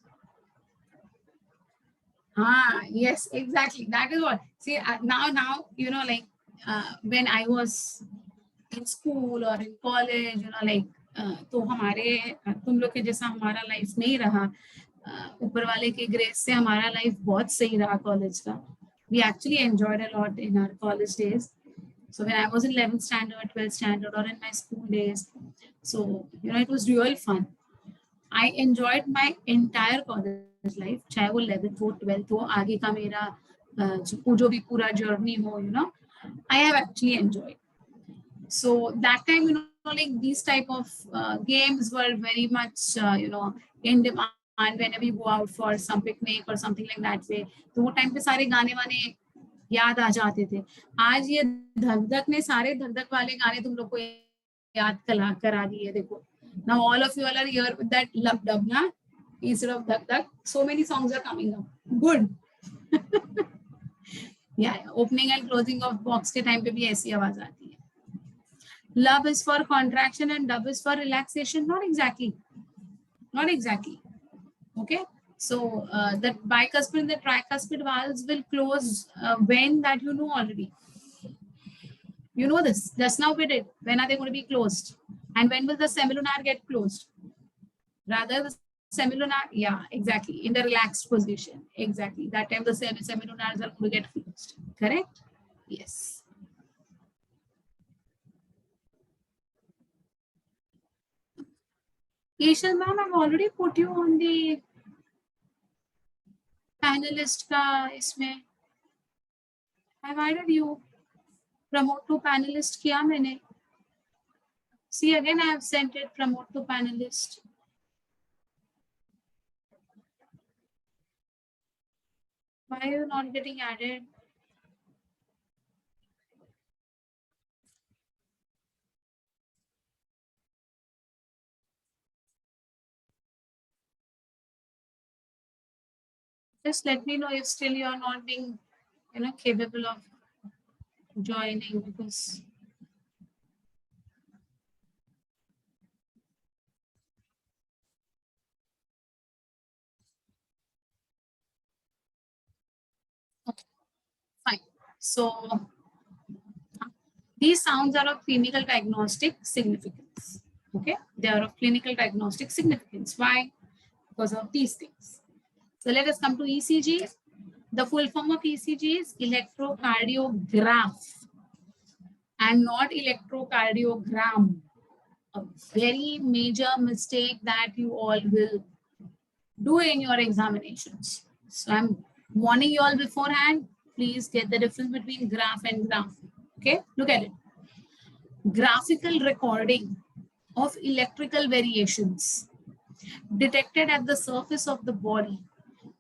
Yes, exactly. That is what. See, now, like when I was in school or in college, like तो हमारे तुम लोग के जैसा हमारा लाइफ नहीं रहा. ऊपर वाले के ग्रेस से हमारा लाइफ बहुत सही रहा कॉलेज का. We actually enjoyed a lot in our college days. So when I was in 11th standard, 12th standard, or in my school days, so it was real fun. I enjoyed my entire college life, चाहे वो 11th हो 12th हो, आगे का मेरा जो भी पूरा journey हो, I have actually enjoyed. So that time, like these type of games were very much, in demand whenever you go out for some picnic or something like that way. तो वो time पे सारे गाने वाने याद आ जाते थे. आज ये धक धक ने सारे धक धक वाले गाने तुम लोग को याद करा दिए. देखो, now all of you all are here with that lub dub na instead of dhak dhak. So many songs are coming up. Good. yeah, opening and closing of box के time पे भी ऐसी आवाज आती है. Lub is for contraction and dub is for relaxation. Not exactly. Okay. So the bicuspid and the tricuspid valves will close when that already. You know this. Just now we did. When are they going to be closed? And when will the semilunar get closed? Rather the semilunar, yeah, exactly. In the relaxed position. Exactly. That time the semilunars are going to get closed. Correct? Yes. Ishal ma'am, I've already put you on the panelist का इसमें. I've added you. Promote to panelist किया मैंने. See again, I have sent it. Promote to panelist. Why are you not getting added? Just let me know if still you are not being, capable of joining, because okay, fine. So these sounds are of clinical diagnostic significance. Okay, they are of clinical diagnostic significance. Why? Because of these things. So let us come to ECG. The full form of ECG is electrocardiograph and not electrocardiogram. A very major mistake that you all will do in your examinations. So I'm warning you all beforehand. Please get the difference between graph and graph. Okay, look at it. Graphical recording of electrical variations detected at the surface of the body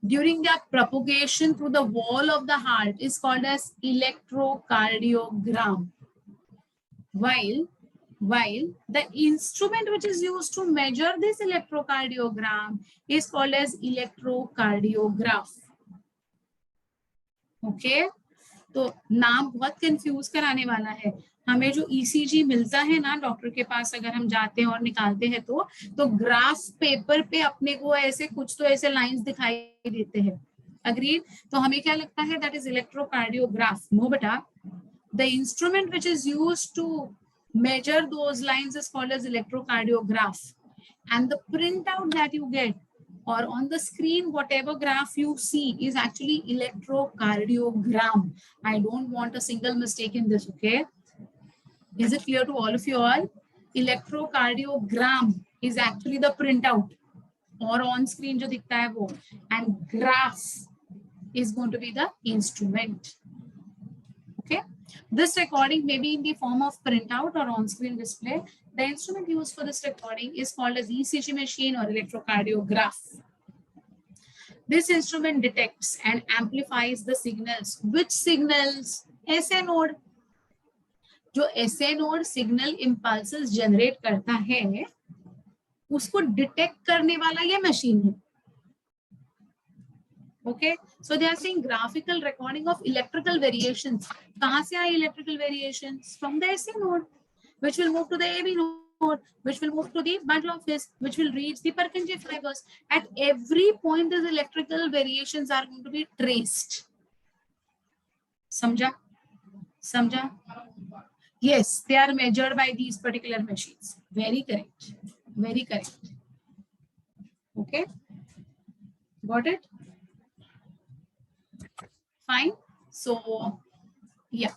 during their propagation through the wall of the heart is called as electrocardiogram. While the instrument which is used to measure this electrocardiogram is called as electrocardiograph. Okay, तो नाम बहुत confuse कराने वाला है. हमें जो ECG मिलता है ना डॉक्टर के पास अगर हम जाते हैं और निकालते हैं तो ग्राफ पेपर पे अपने को ऐसे कुछ तो ऐसे लाइंस दिखाई देते हैं. अग्रीड. तो हमें क्या लगता है दैट इज इलेक्ट्रोकार्डियोग्राफ. नो बेटा, the instrument which is used to measure those lines is called as electrocardiograph, and the printout that you get or on the screen whatever graph you see is actually electrocardiogram. I don't want a single mistake in this. Okay, is it clear to all of you all? Electrocardiogram is actually the printout or on screen jo dikhta hai wo, and graph is going to be the instrument. Okay, this recording may be in the form of printout or on-screen display. The instrument used for this recording is called as ECG machine or electrocardiograph. This instrument detects and amplifies the signals. Which signals? SA node. जो SA node signal impulses generate करता है, उसको detect करने वाला ये machine है. Okay, so they are saying graphical recording of electrical variations. कहाँ से आए electrical variations? From the SA node, which will move to the AB node, which will move to the bundle office, which will reach the Purkinje fibers. At every point, these electrical variations are going to be traced. समझा? समझा? Yes, they are measured by these particular machines. Very correct. Very correct. Okay, got it? Fine. So yeah,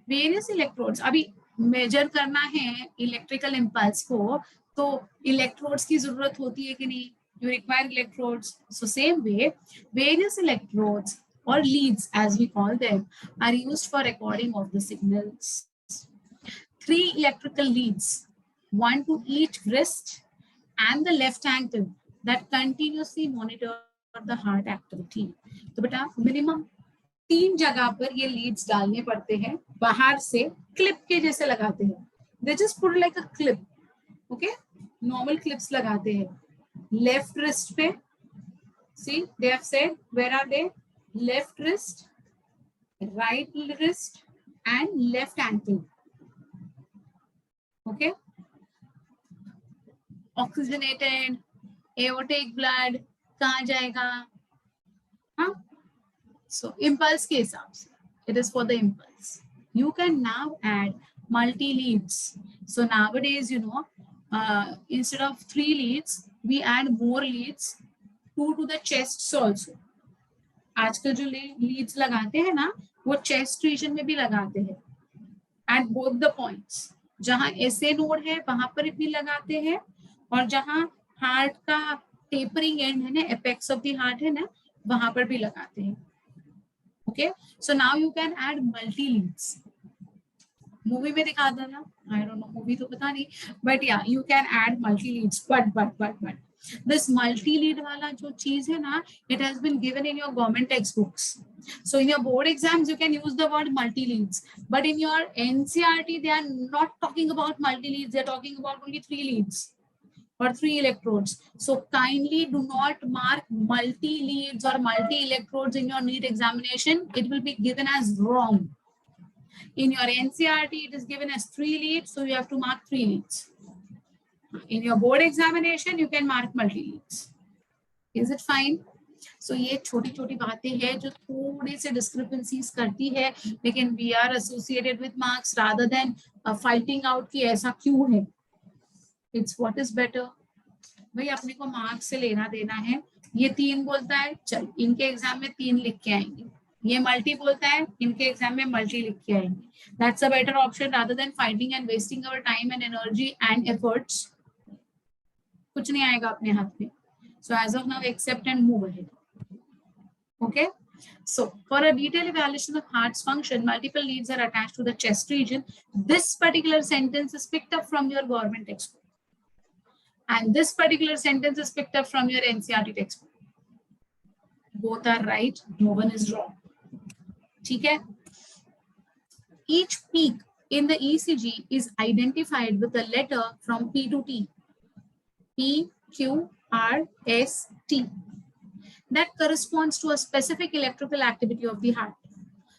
various electrodes. अभी major करना है electrical impulse को, तो electrodes की जरूरत होती है कि नहीं? You require electrodes. So same way, various electrodes or leads as we call them are used for recording of the signals. 3 electrical leads, one to each wrist and the left ankle, that continuously monitor the heart activity. तो बेटा minimum 3 जगह पर ये Leeds डालने पड़ते हैं, बाहर से क्लिप के जैसे लगाते हैं. They just put like a clip. Okay, normal clips लगाते हैं लेफ्ट रिस्ट पे. See, they have said where are they? Left wrist, right wrist and left ankle. Okay, oxygenated aortic blood कहाँ जाएगा? हाँ, so impulse के हिसाब से it is for the impulse. You can now add multi leads. So nowadays, instead of 3 leads, we add more leads, 2 to the chests also. आजकल जो leads लगाते हैं ना, वो chest region में भी लगाते हैं at both the points. जहाँ SA node है वहां पर भी लगाते हैं, और जहाँ हार्ट का टेपरिंग एंड है ना, एपेक्स ऑफ द हार्ट है ना, वहां पर भी लगाते हैं. Okay, so now you can add multi leads. Movie में दिखाता था, आई डोंट नो मूवी तो पता नहीं, but yeah you can add multi leads. But this multi lead वाला जो चीज है ना, it has been given in your government textbooks. So in your board exams you can use the word multi leads, but in your NCERT they are not talking about multi leads, they are talking about only 3 leads or 3 electrodes. So kindly do not mark multi leads or multi electrodes in your NEET examination. It will be given as wrong. In your NCERT, it is given as 3 leads, so you have to mark 3 leads. In your board examination, you can mark multi leads. Is it fine? So ये छोटी छोटी बातें हैं जो थोड़े से discrepancies करती है, लेकिन we are associated with marks rather than fighting out कि ऐसा क्यों है. It's what is better. भाई अपने को मार्क्स से लेना देना है. ये 3 बोलता है, चल इनके एग्जाम में 3 लिख के आएंगे. ये मल्टी बोलता है, इनके एग्जाम में मल्टी लिख के आएंगे. That's a better option rather than fighting and wasting our time and energy and efforts. कुछ नहीं आएगा अपने हाथ में. So as of now, accept and move ahead. Okay. So for a detailed evaluation of heart's function, multiple leads are attached to the chest region. This particular sentence is picked up from your government textbook. And this particular sentence is picked up from your NCERT textbook. Both are right. No one is wrong. Okay? Each peak in the ECG is identified with a letter from P to T. P, Q, R, S, T. That corresponds to a specific electrical activity of the heart.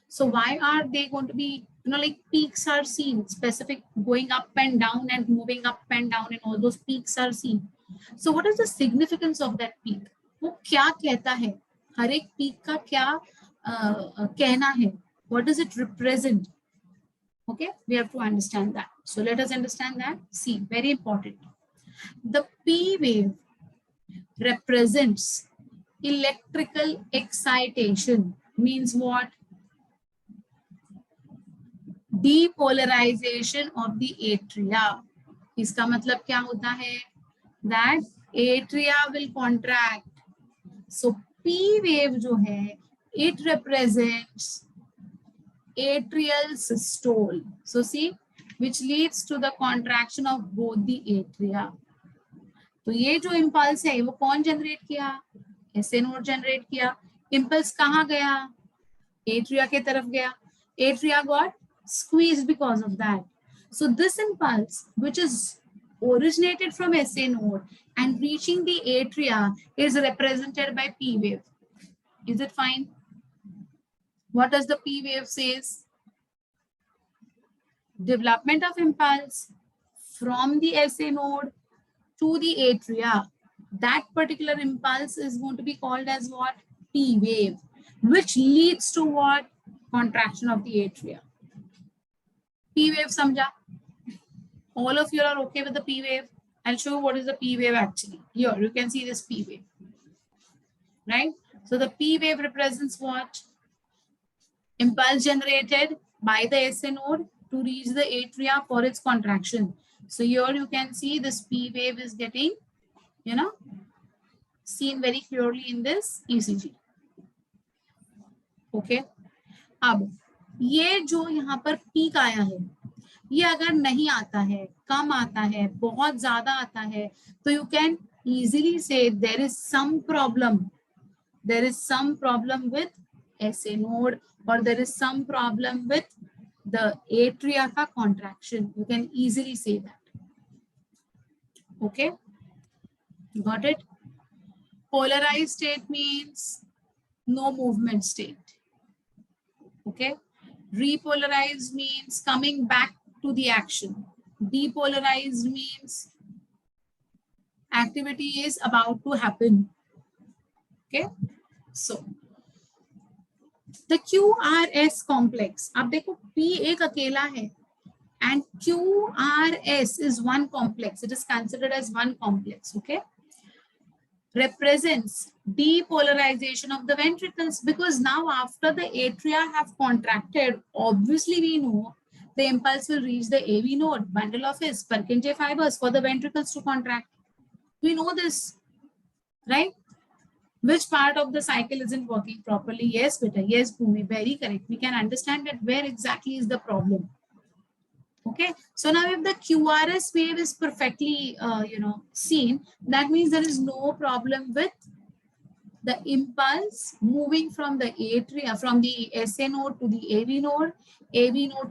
So why are they going to be, like peaks are seen, specific going up and down and moving up and down, and all those peaks are seen. So what is the significance of that peak? वो क्या कहता है? हर एक peak का क्या कहना है? What does it represent? Okay, we have to understand that. So let us understand that. See, very important. The P wave represents electrical excitation. Means what? Depolarization of the atria. इसका मतलब क्या होता है? That atria will contract. So P wave जो है, it represents atrial systole. So see, which leads to the contraction of both the atria. तो ये जो impulse है, वो कौन generate किया? SA node generate किया. Impulse कहाँ गया? Atria के तरफ गया. Atria got squeezed because of that. So this impulse, which is originated from SA node and reaching the atria, is represented by P wave. Is it fine? What does the P wave says? Development of impulse from the SA node to the atria. That particular impulse is going to be called as what? P wave, which leads to what? Contraction of the atria. P wave samjha? All of you are okay with the P wave? I'll show you what is the P wave actually. Here you can see this P wave, right? So the P wave represents what? Impulse generated by the SA node to reach the atria for its contraction. So here you can see this P wave is getting, seen very clearly in this ECG. Okay. अब ये जो यहाँ पर peak आया है, ये अगर नहीं आता है, कम आता है, बहुत ज्यादा आता है, तो you can easily say there is some problem. There is some problem with SA node, or there is some problem with the atria ka contraction. You can easily say that. Okay, got it? Polarized state means no movement state. Okay, repolarized means coming back to the action. Depolarized means activity is about to happen. Okay, so the QRS complex. अब देखो P एक अकेला है and QRS is one complex. It is considered as one complex. Okay, represents depolarization of the ventricles, because now after the atria have contracted, obviously we know the impulse will reach the AV node, bundle of his Purkinje fibers, for the ventricles to contract. We know this, right? Which part of the cycle isn't working properly? Yes, beta. Yes, Bhumi. Very correct. We can understand that where exactly is the problem. Okay. So now if the QRS wave is perfectly, seen, that means there is no problem with the impulse moving from the atria, from the SA node to the AV node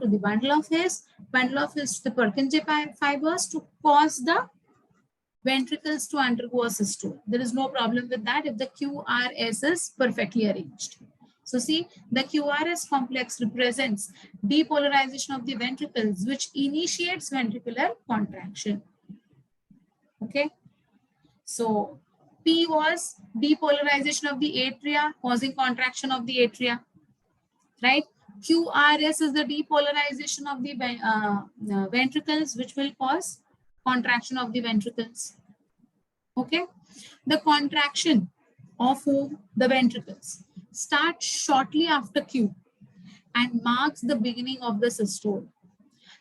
to the bundle of His to the Purkinje fibers to cause the ventricles to undergo a systole. There is no problem with that if the QRS is perfectly arranged. So see, the QRS complex represents depolarization of the ventricles, which initiates ventricular contraction. Okay. So P was depolarization of the atria, causing contraction of the atria, right? QRS is the depolarization of the ventricles, which will cause contraction of the ventricles. Okay. The contraction of the ventricles starts shortly after Q and marks the beginning of the systole.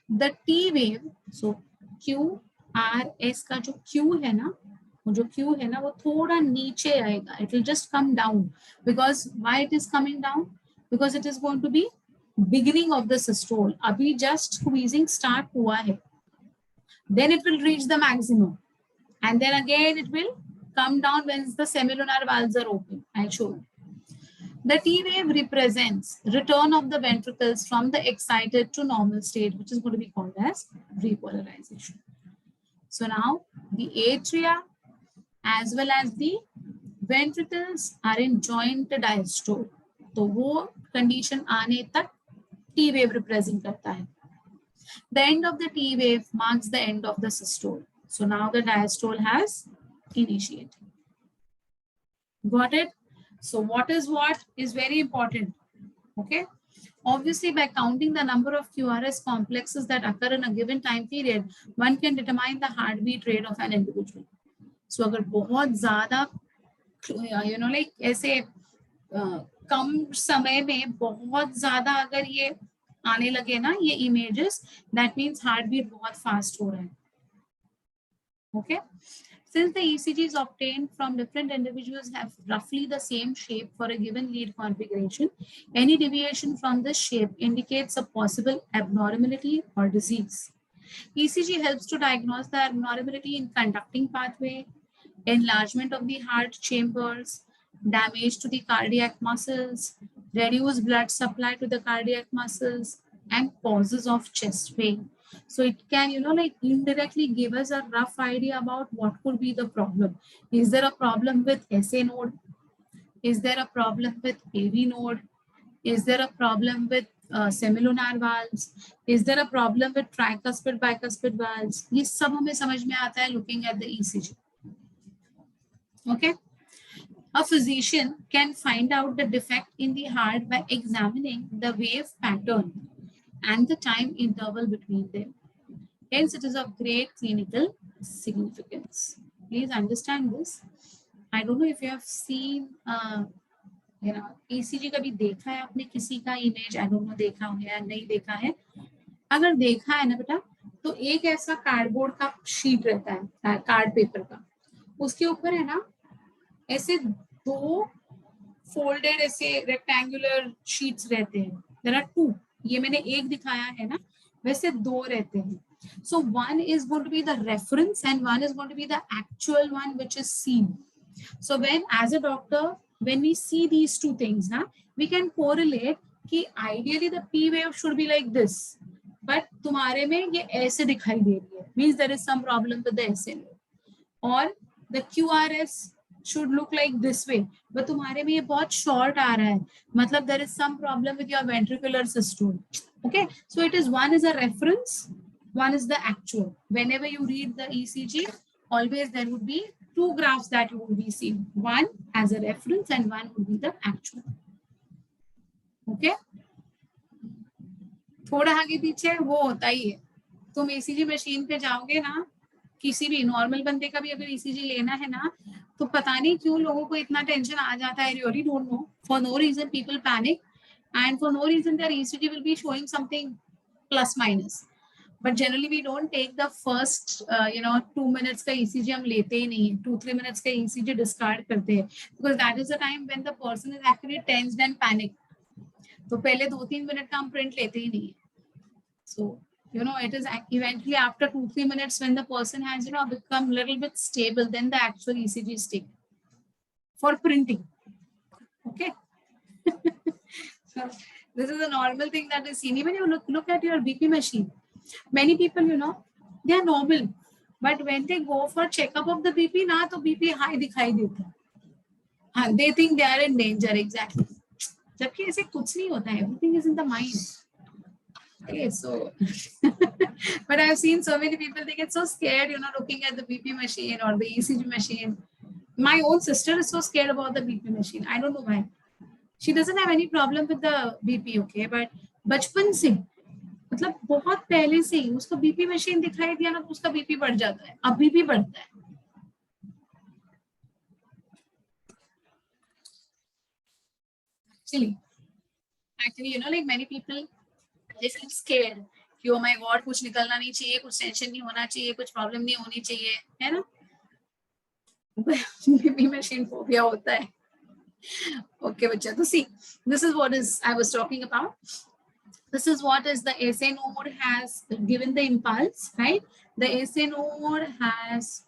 The T wave, so QRS का जो Q है ना, जो Q है ना वो थोड़ा नीचे आएगा. It will just come down. Because why it is coming down? Because it is going to be beginning of the systole. अभी just squeezing start हुआ है. Then it will reach the maximum. And then again it will come down when the semilunar valves are open. I showed you. The T wave represents return of the ventricles from the excited to normal state, which is going to be called as repolarization. So now the atria as well as the ventricles are in joint diastole. तो वो condition आने तक T wave represent करता है. The end of the T wave marks the end of the systole. So now the diastole has initiated. Got it? So what is very important. Okay. Obviously, by counting the number of QRS complexes that occur in a given time period, one can determine the heartbeat rate of an individual. So अगर बहुत ज़्यादा like ऐसे कम समय में बहुत ज़्यादा अगर ये आने लगे ना ये images, that means heartbeat बहुत fast हो रहा है. Okay. Since the ECGs obtained from different individuals have roughly the same shape for a given lead configuration, any deviation from this shape indicates a possible abnormality or disease. ECG helps to diagnose the abnormality in conducting pathway, enlargement of the heart chambers, damage to the cardiac muscles, reduced blood supply to the cardiac muscles, and causes of chest pain. So it can, like indirectly give us a rough idea about what could be the problem. Is there a problem with SA node? Is there a problem with AV node? Is there a problem with semilunar valves? Is there a problem with tricuspid bicuspid valves? ये सब हमें समझ में आता है looking at the ECG. Okay. A physician can find out the defect in the heart by examining the wave pattern and the time interval between them. Hence, it is of great clinical significance. Please understand this. I don't know if you have seen, ECG कभी देखा है आपने किसी का image? I don't know देखा हो या नहीं देखा है. अगर देखा है ना बेटा, तो एक ऐसा कार्डबोर्ड का शीट रहता है, कार्ड पेपर का. उसके ऊपर है ना ऐसे दो फोल्डेड ऐसे रेक्टेंगुलर शीट्स रहते हैं. There are two. ये मैंने एक दिखाया है ना, वैसे दो रहते हैं. So one is going to be the reference and one is going to be the actual one which is seen. So when as a doctor, when we see these two things, na, we can correlate कि ideally the P wave should be like this, but तुम्हारे में ये ऐसे दिखाई दे रही है, means there is some problem with the SA node. और the QRS should look like this way, but तुम्हारे में ये बहुत short आ रहा है, मतलब there is some problem with your ventricular systole. Okay, so it is one is a reference, one is the actual. Whenever you read the ECG, always there would be two graphs that you will be seeing. One as a reference and one would be the actual. Okay? थोड़ा आगे पीछे वो होता ही है. तुम ECG machine पे जाओगे ना, किसी भी नॉर्मल बंदे का भी अगर ECG लेना है ना, तो पता नहीं क्यों लोगों को इतना टेंशन आ जाता है. Really don't know. For no reason people panic, and for no reason their ECG will be showing something plus minus. But generally we don't take the first 2 minutes का ECG हम लेते ही नहीं, 2-3 minutes का ECG discard करते हैं, because that is the time when the person is actually tensed and panicked. तो पहले 2-3 minute का हम print लेते ही नहीं. So it is eventually after 2-3 minutes when the person has become a little bit stable, then the actual ECG is taken for printing. Okay. So this is a normal thing that is seen. Even you look at your BP machine. Many people, they are normal, but when they go for checkup of the BP, na to BP high दिखाई देता है. They think they are in danger. Exactly. जबकि ऐसे कुछ नहीं होता है. Everything is in the mind. Okay, so but I've seen so many people, they get so scared, looking at the BP machine or the ECG machine. My own sister is so scared about the BP machine. I don't know why. She doesn't have any problem with the BP, okay, but बचपन से, मतलब बहुत पहले से ही उसको BP machine दिखाई दिया ना तो उसका बीपी बढ़ जाता है, अभी भी बढ़ता है. Actually, like many people, they feel scared कि oh my God, कुछ निकलना नहीं चाहिए, कुछ टेंशन नहीं होना चाहिए, कुछ प्रॉब्लम नहीं होनी चाहिए, है ना? बीपी मशीन फोबिया होता है. Okay, बच्चा, तो see, this is what is I was talking about. This is what is the SA node has given the impulse, right? The SA node has,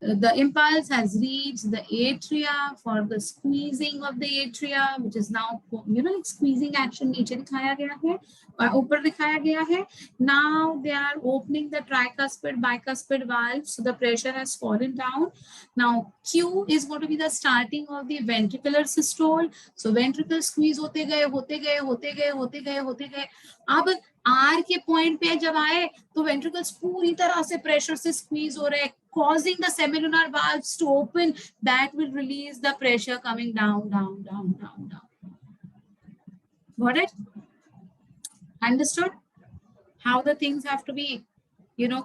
the impulse has reached the atria for the squeezing of the atria, which is now, like squeezing action नीचे दिखाया गया है, ऊपर दिखाया गया है. Now they are opening the tricuspid, bicuspid valve, so the pressure has fallen down. Now Q is going to be the starting of the ventricular systole. So ventricle squeeze होते गए, होते गए, होते गए, होते गए, होते गए. अब R के पॉइंट पे जब आए तो वेंट्रिकल्स पूरी तरह से प्रेशर से स्क्वीज हो रहे हैं, causing the semilunar valves to open. That will release the pressure coming down, down, down, down, down. Got it? Understood? How the things have to be,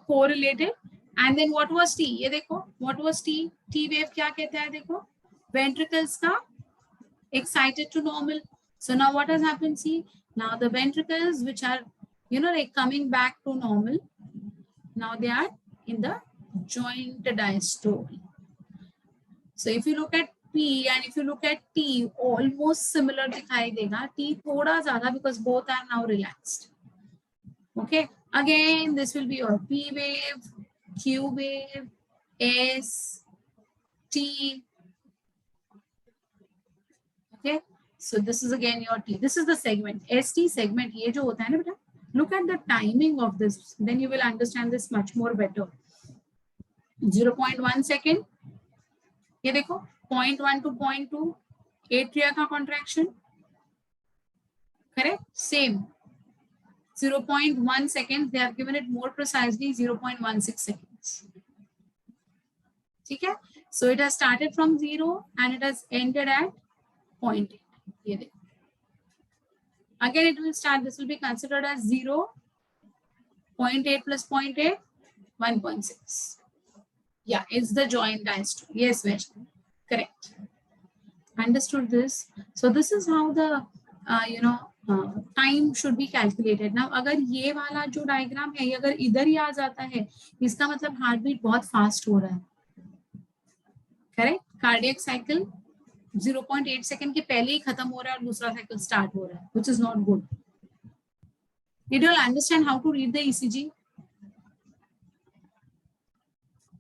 correlated. And then what was T? ये देखो, what was T? T wave क्या कहता है देखो? Ventricles का excited to normal. So now what has happened? See, now the ventricles which are, like coming back to normal, now they are in the joint diastole. So if you look at P and if you look at T, almost similar दिखाई देगा. T थोड़ा ज़्यादा because both are now relaxed. Okay, again this will be your P wave, Q wave, S, T. Okay, so this is again your T. This is the segment. ST segment ये जो होता है ना बेटा, look at the timing of this, then you will understand this much more better. 0.1 second. ये देखो 0.1 to 0.2 atria का contraction. Correct? Same. 0.1 seconds. They have given it more precisely 0.16 seconds. Okay? So it has started from 0 and it has ended at 0.8. Again, it will start. This will be considered as 0, 0.8 plus 0.8, 1.6. Yeah, it's the joint diastole. Yes, Vaishnavi. Correct. Understood this. So this is how the time should be calculated. Now, अगर ये वाला जो diagram है, अगर इधर ही आ जाता है, इसका मतलब हार्ट बीट बहुत फास्ट हो रहा है. करेक्ट? कार्डियक साइकिल 0.8 सेकंड के पहले ही खत्म हो रहा है और दूसरा साइकिल स्टार्ट हो रहा है, which is not good. Did you all understand how to read the ECG?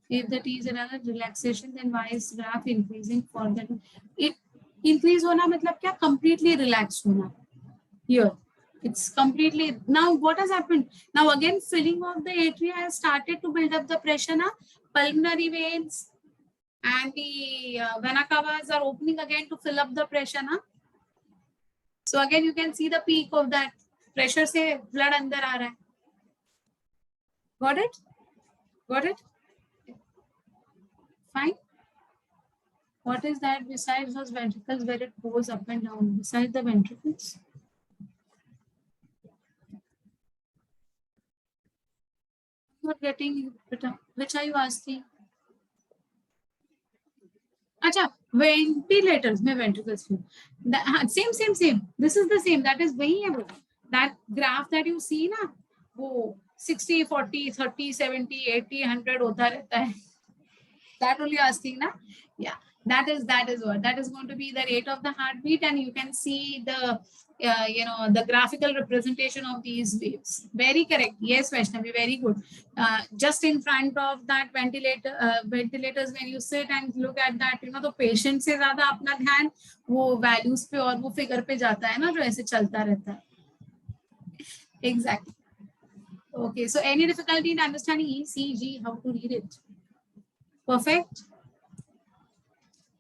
If the T is another relaxation, then why is graph increasing for that? It increase होना मतलब क्या? Completely relaxed होना. Here, it's completely. Now what has happened? Now again, filling of the atria has started to build up the pressure. Na pulmonary veins and the vena cavas are opening again to fill up the pressure. Na. So again, you can see the peak of that pressure. से blood अंदर आ रहा है. Got it? Got it? Fine. What is that besides those ventricles where it goes up and down? Besides the ventricles? Not getting it. Which are you asking? Acha, ventilators में ventricles same. This is the same. That is वही है वो. That graph that you see ना, वो 60, 40, 30, 70, 80, 100 होता रहता है. That only asking na? Yeah, that is what that is going to be the rate of the heartbeat, and you can see the the graphical representation of these waves. Very correct. Yes, Vaishnavi, very good. Just in front of that ventilators, when you sit and look at that, the patient से ज़्यादा अपना ध्यान वो values पे और वो figure पे जाता है ना, जो ऐसे चलता रहता है. Exactly. Okay, so any difficulty in understanding ECG, how to read it? Perfect.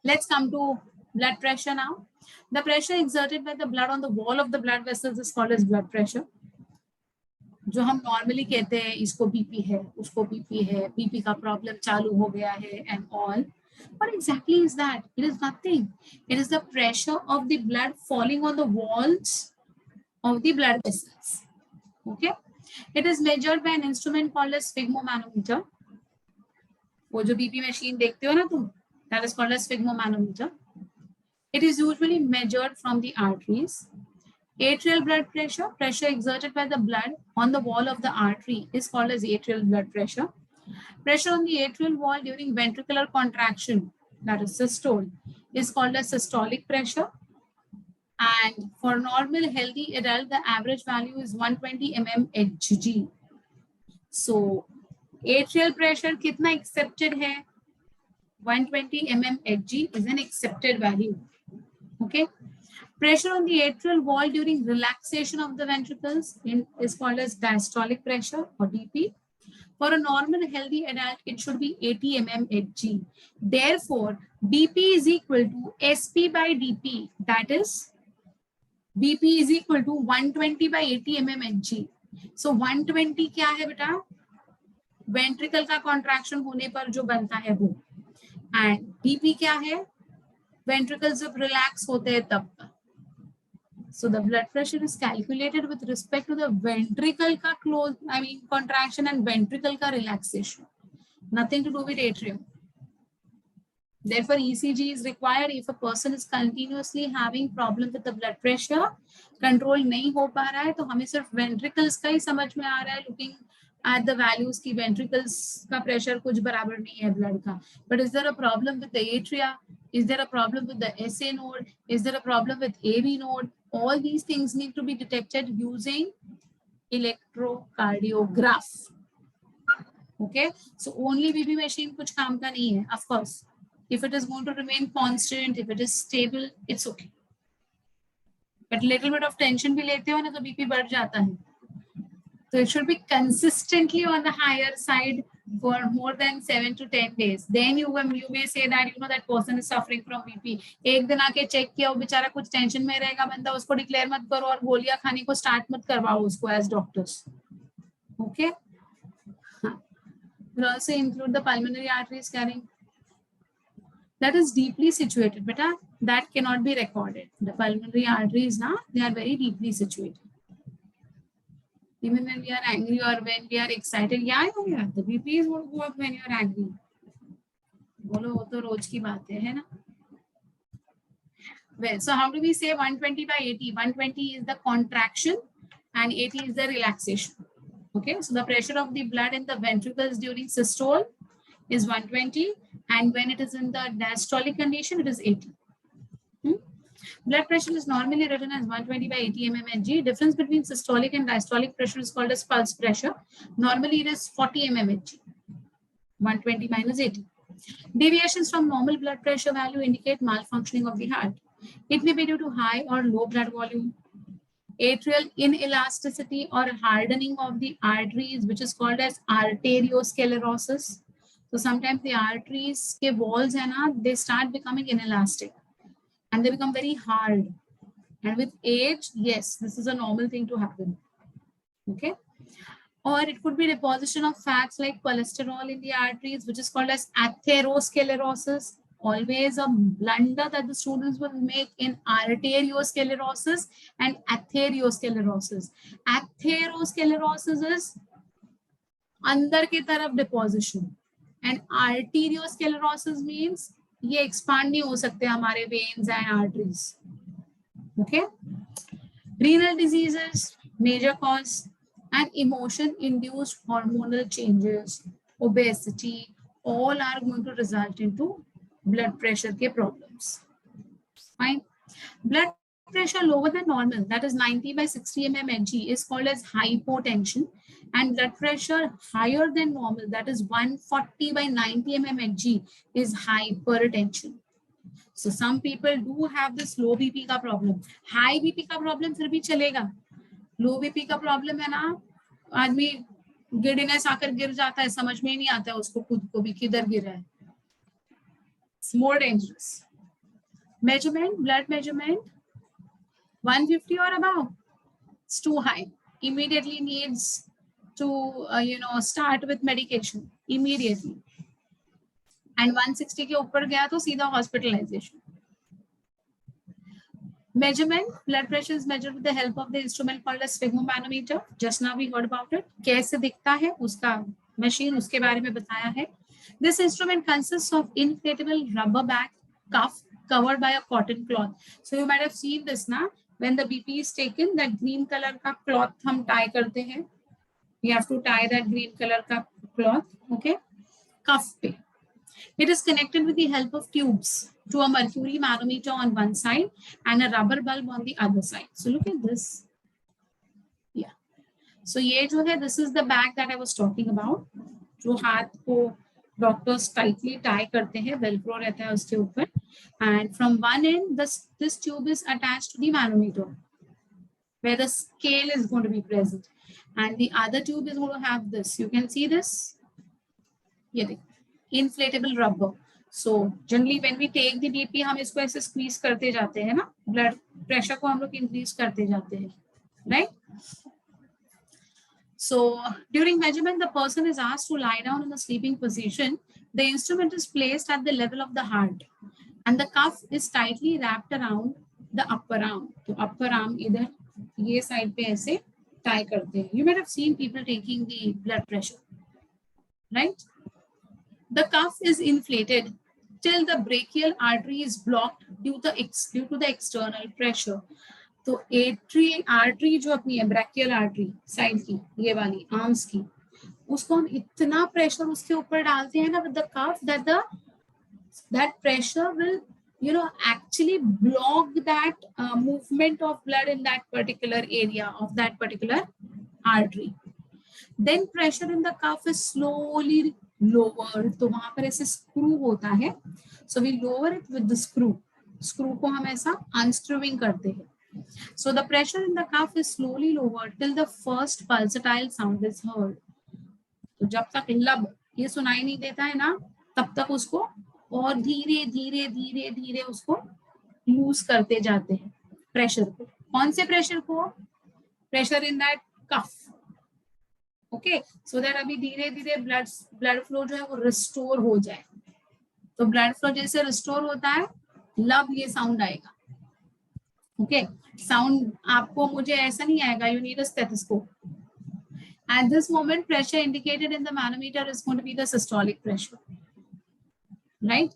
Let's come to blood pressure now. The pressure exerted by the blood on the wall of the blood vessels is called as blood pressure. जो हम normally कहते हैं इसको BP है, उसको BP है, BP का problem चालू हो गया है and all. What exactly is that? It is nothing. It is the pressure of the blood falling on the walls of the blood vessels. Okay. It is measured by an instrument called as sphygmomanometer. वो जो BP machine देखते हो ना तुम, that is called as sphygmomanometer. It is usually measured from the arteries. Atrial blood pressure, pressure exerted by the blood on the wall of the artery, is called as atrial blood pressure. Pressure on the atrial wall during ventricular contraction, that is systole, is called as systolic pressure. And for normal healthy adult, the average value is 120 mmHg. So atrial pressure कितना accepted है? 120 mmHg is an accepted value. Okay. Pressure on the atrial wall during relaxation of the ventricles is called as diastolic pressure or DP. For a normal healthy adult, it should be 80 mmHg. Therefore, BP is equal to SP by DP. That is, BP is equal to 120 by 80 mmHg. So 120 क्या है बेटा? Ventricle का contraction होने पर जो बनता है वो. And DP क्या है? Ventricles जब relax होते हैं तब. So the blood pressure is calculated with respect to the ventricle ka contraction and ventricle ka relaxation. Nothing to do with atrium. Therefore, ECG is required if a person is continuously having problem with the blood pressure. Control नहीं हो पा रहा है तो हमें सिर्फ ventricles का ही समझ में आ रहा है. Looking at the values की ventricles का pressure कुछ बराबर नहीं है blood का. But is there a problem with the atria? Is there a problem with the SA node? Is there a problem with AV node? All these things need to be detected using electrocardiograph. Okay, so only BP machine कुछ काम का नहीं है. Of course, if it is going to remain constant, if it is stable, it's okay. But little bit of tension भी लेते हो ना तो BP बढ़ जाता है. So it should be consistently on the higher side for more than 7 to 10 days. Then you may say that that person is suffering from BP. एक दिन आके check किया वो बेचारा कुछ tension में रहेगा बंदा उसको declare मत करो और गोलियां खाने को start मत करवाओ उसको as doctors. Okay. We'll also include the pulmonary arteries carrying. That is deeply situated, beta. That cannot be recorded. The pulmonary arteries, they are very deeply situated. Even when we are angry or when we are excited, yeah, the BP is going to go up when you are angry. बोलो वो तो रोज की बात है ना? Well, so how do we say 120 by 80? 120 is the contraction and 80 is the relaxation. Okay, so the pressure of the blood in the ventricles during systole is 120, and when it is in the diastolic condition, it is 80. Blood pressure is normally written as 120 by 80 mmHg. Difference between systolic and diastolic pressure is called as pulse pressure. Normally it is 40 mmHg. 120 minus 80. Deviations from normal blood pressure value indicate malfunctioning of the heart. It may be due to high or low blood volume, atrial inelasticity or hardening of the arteries, which is called as arteriosclerosis. So sometimes the arteries के walls they start becoming inelastic and they become very hard. And with age, yes, this is a normal thing to happen. Okay. Or it could be deposition of fats like cholesterol in the arteries, which is called as atherosclerosis. Always a blunder that the students will make in arteriosclerosis and atherosclerosis. Atherosclerosis is अंदर की तरफ deposition, and arteriosclerosis means ये expand नहीं हो सकते हमारे veins and arteries. Okay. Renal diseases, major cause. and emotion induced hormonal changes, obesity, all are going to result into blood pressure के problems. Fine. Blood pressure lower than normal, that is 90 by 60 mmHg, is called as hypotension, and blood pressure higher than normal, that is 140 by 90 mmHg, is hypertension. So some people do have this low BP का problem. High BP का problem फिर भी चलेगा. Low BP का problem है ना, आदमी गिरनेस आकर गिर जाता है, समझ में ही नहीं आता है उसको खुद को भी किधर गिरा है. It's more dangerous. Measurement, blood measurement, 150 or above, it's too high. Immediately needs to start with medication immediately. And 160 के ऊपर गया तो सीधा hospitalization. Measurement, blood pressure is measured with the help of the instrument called as sphygmomanometer. Just now we heard about it. कैसे दिखता है उसका machine, उसके बारे में बताया है. This instrument consists of inflatable rubber bag cuff covered by a cotton cloth. So you might have seen this na, when the BP is taken, that green color का cloth हम tie करते हैं. We have to tie that green color का cloth, okay, cuff पे. It is connected with the help of tubes to a mercury manometer on one side and a rubber bulb on the other side. So look at this. Yeah. So ये जो है, this is the bag that I was talking about. जो हाथ को doctors tightly tie करते हैं, Velcro रहता है उसके ऊपर, and from one end this tube is attached to the manometer where the scale is going to be present, and the other tube is going to have this. You can see this. ये देखो, inflatable rubber. So generally when we take the BP, हम इसको ऐसे squeeze करते जाते हैं ना, blood pressure को हम लोग increase करते जाते हैं, right? So during measurement, the person is asked to lie down in a sleeping position. The instrument is placed at the level of the heart, and the cuff is tightly wrapped around the upper arm. So upper arm इधर ये side पे ऐसे tie करते हैं. You might have seen people taking the blood pressure, right? The cuff is inflated till the brachial artery is blocked due to the external pressure. तो artery जो अपनी है, ब्रैकियल आर्टरी साइड की, ये वाली आर्म्स की, उसको हम इतना प्रेशर उसके ऊपर डालते हैं ना with the cuff that pressure will actually block that movement of blood in that particular area of that particular artery. Then pressure in the cuff is slowly lowered. तो वहां पर ऐसे स्क्रू होता है, so we lower it with the screw को हम ऐसा unscrewing करते हैं. So the pressure in the cuff is slowly lowered till the first pulsatile sound is heard. तो जब तक लब ये सुनाई नहीं देता है ना, तब तक उसको और धीरे धीरे धीरे धीरे उसको लूज करते जाते हैं प्रेशर को. कौन से प्रेशर को? Pressure in that cuff. Okay, so that अभी धीरे धीरे ब्लड फ्लो जो है वो रिस्टोर हो जाए. तो ब्लड फ्लो जैसे रिस्टोर होता है, लब ये साउंड आएगा. ओके, साउंड आपको मुझे ऐसा नहीं आएगा. You need a stethoscope. At this moment, pressure indicated in the manometer is going to be the systolic pressure, right?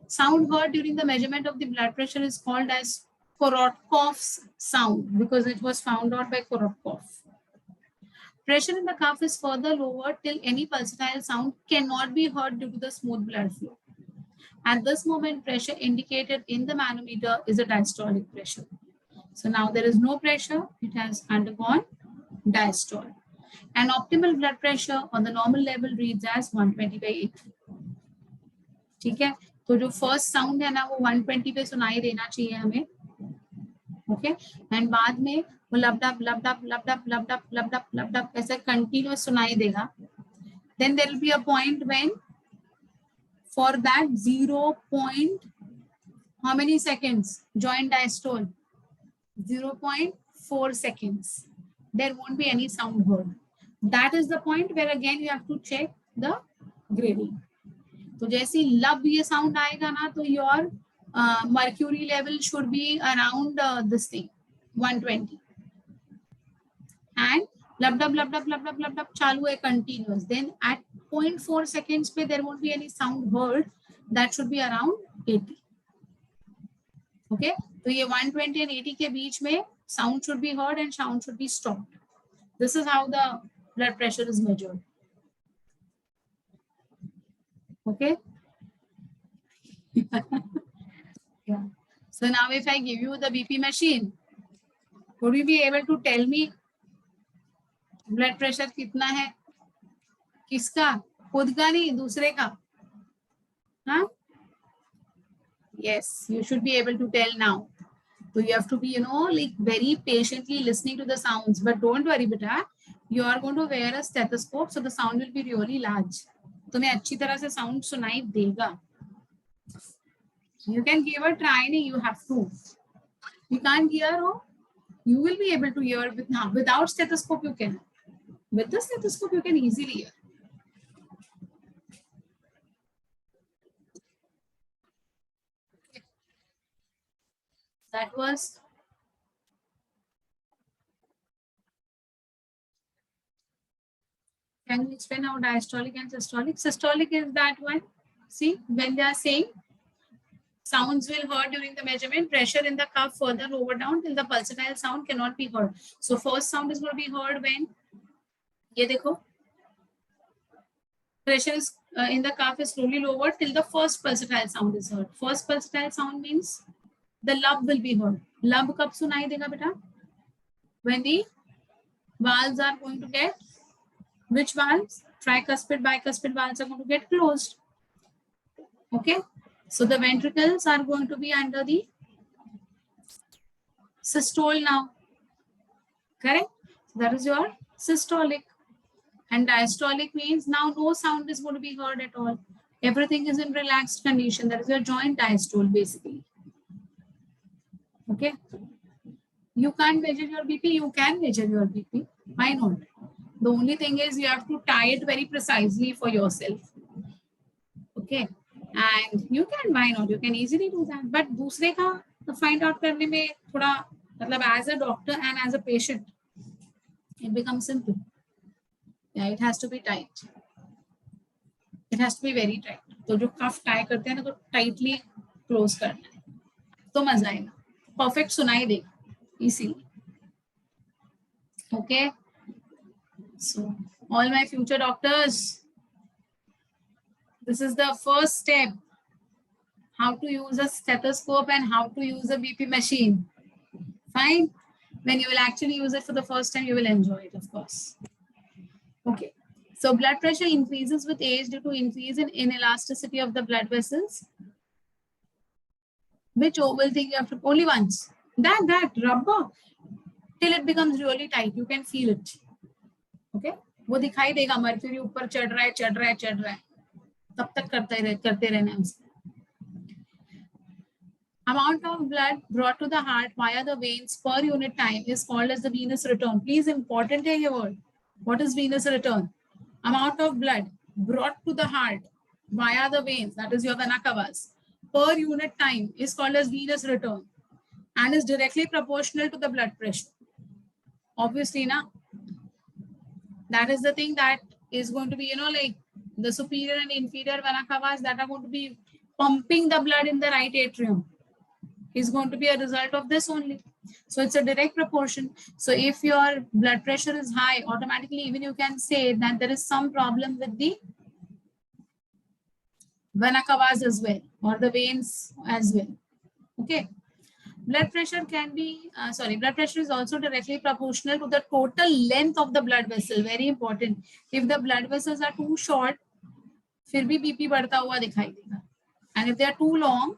Sound heard during the measurement of the blood pressure is called as Korotkov's sound because it was found out by Korotkov. Pressure in the cuff is further lowered till any pulsatile sound cannot be heard due to the smooth blood flow. At this moment, pressure indicated in the manometer is a diastolic pressure. So now there is no pressure, it has undergone diastole. And optimal blood pressure on the normal level reads as 120 by 80. ठीक है, तो जो first sound है ना वो 120 पे सुनाई देना चाहिए हमें. ओके, एंड बाद में वो लबडब लबडब लबडब लबडब लबडब लबडब ऐसे कंटिन्यूअस सुनाई देगा. Then there will be a point when for that 0. how many seconds joint diastole? 0.4 seconds. There won't be any sound heard. That is the point where again you have to check the grading. तो जैसे लब ये sound आएगा ना, तो your mercury level should be around this thing 120, and लबडब लबडब लबडब लबडब चालू है continuous. Then at 0.4 seconds पे there won't be any sound heard. That should be around 80. Okay, तो ये 120 and 80 के बीच में sound should be heard and sound should be stopped. This is how the blood pressure is measured. Okay. Yeah. So now if I give you the BP machine, would you be able to tell me blood pressure कितना है? किसका? खुद का नहीं, दूसरे का. हाँ? Yes, you should be able to tell now. So you have to be, like very patiently listening to the sounds. But don't worry, beta. You are going to wear a stethoscope, so the sound will be really large. तुम्हें अच्छी तरह से sound सुनाई देगा. You can give a try, you have to. You can't hear, you will be able to hear without stethoscope you can. With the stethoscope you can easily hear. That was can you explain how diastolic and systolic? Systolic is that one. See, when they are saying sounds will heard during the measurement, pressure in the cuff further lower down till the pulsatile sound cannot be heard. So first sound is going to be heard when ye dekho, pressure is in the cuff is slowly lowered till the first pulsatile sound is heard. First pulsatile sound means the lub will be heard. Lub kab sunai dega beta? When the valves are going to get, which valves? Tricuspid, bicuspid valves are going to get closed. Okay. So the ventricles are going to be under the systole now. Correct? So that is your systolic. And diastolic means now no sound is going to be heard at all. Everything is in relaxed condition. That is your joint diastole basically. Okay. You can't measure your BP. You can measure your BP. Why not? The only thing is you have to tie it very precisely for yourself. Okay. And you can, why not? You can easily do that. But दूसरे का find out करने में थोड़ा मतलब as a doctor and as a patient, it becomes simple. Yeah, it has to be tight. It has to be very tight. तो जो cuff tie करते हैं ना तो tightly close करना है. तो मजा आएगा. Perfect सुनाई देगा. Easily. Okay. So all my future doctors, this is the first step. How to use a stethoscope and how to use a BP machine. Fine. When you will actually use it for the first time, you will enjoy it, of course. Okay. So blood pressure increases with age due to increase in inelasticity of the blood vessels. Which oval thing you have to, only once. That rubber. Till it becomes really tight. You can feel it. Okay. वो दिखाई देगा mercury ऊपर चढ़ रहा है तब तक करते रहना है. Amount of blood brought to the heart via the veins per unit time is called as the venous return. Please, important है ये word. What is venous return? Amount of blood brought to the heart via the veins, that is your vena cavas, per unit time is called as venous return and is directly proportional to the blood pressure. Obviously, na, that is the thing that is going to be, like the superior and inferior vena cavas that are going to be pumping the blood in the right atrium is going to be a result of this only. So it's a direct proportion. So if your blood pressure is high, automatically even you can say that there is some problem with the vena cavas as well, or the veins as well. Okay. Blood pressure can be, blood pressure is also directly proportional to the total length of the blood vessel. Very important. If the blood vessels are too short, फिर भी BP बढ़ता हुआ दिखाई देगा. And if they are too long,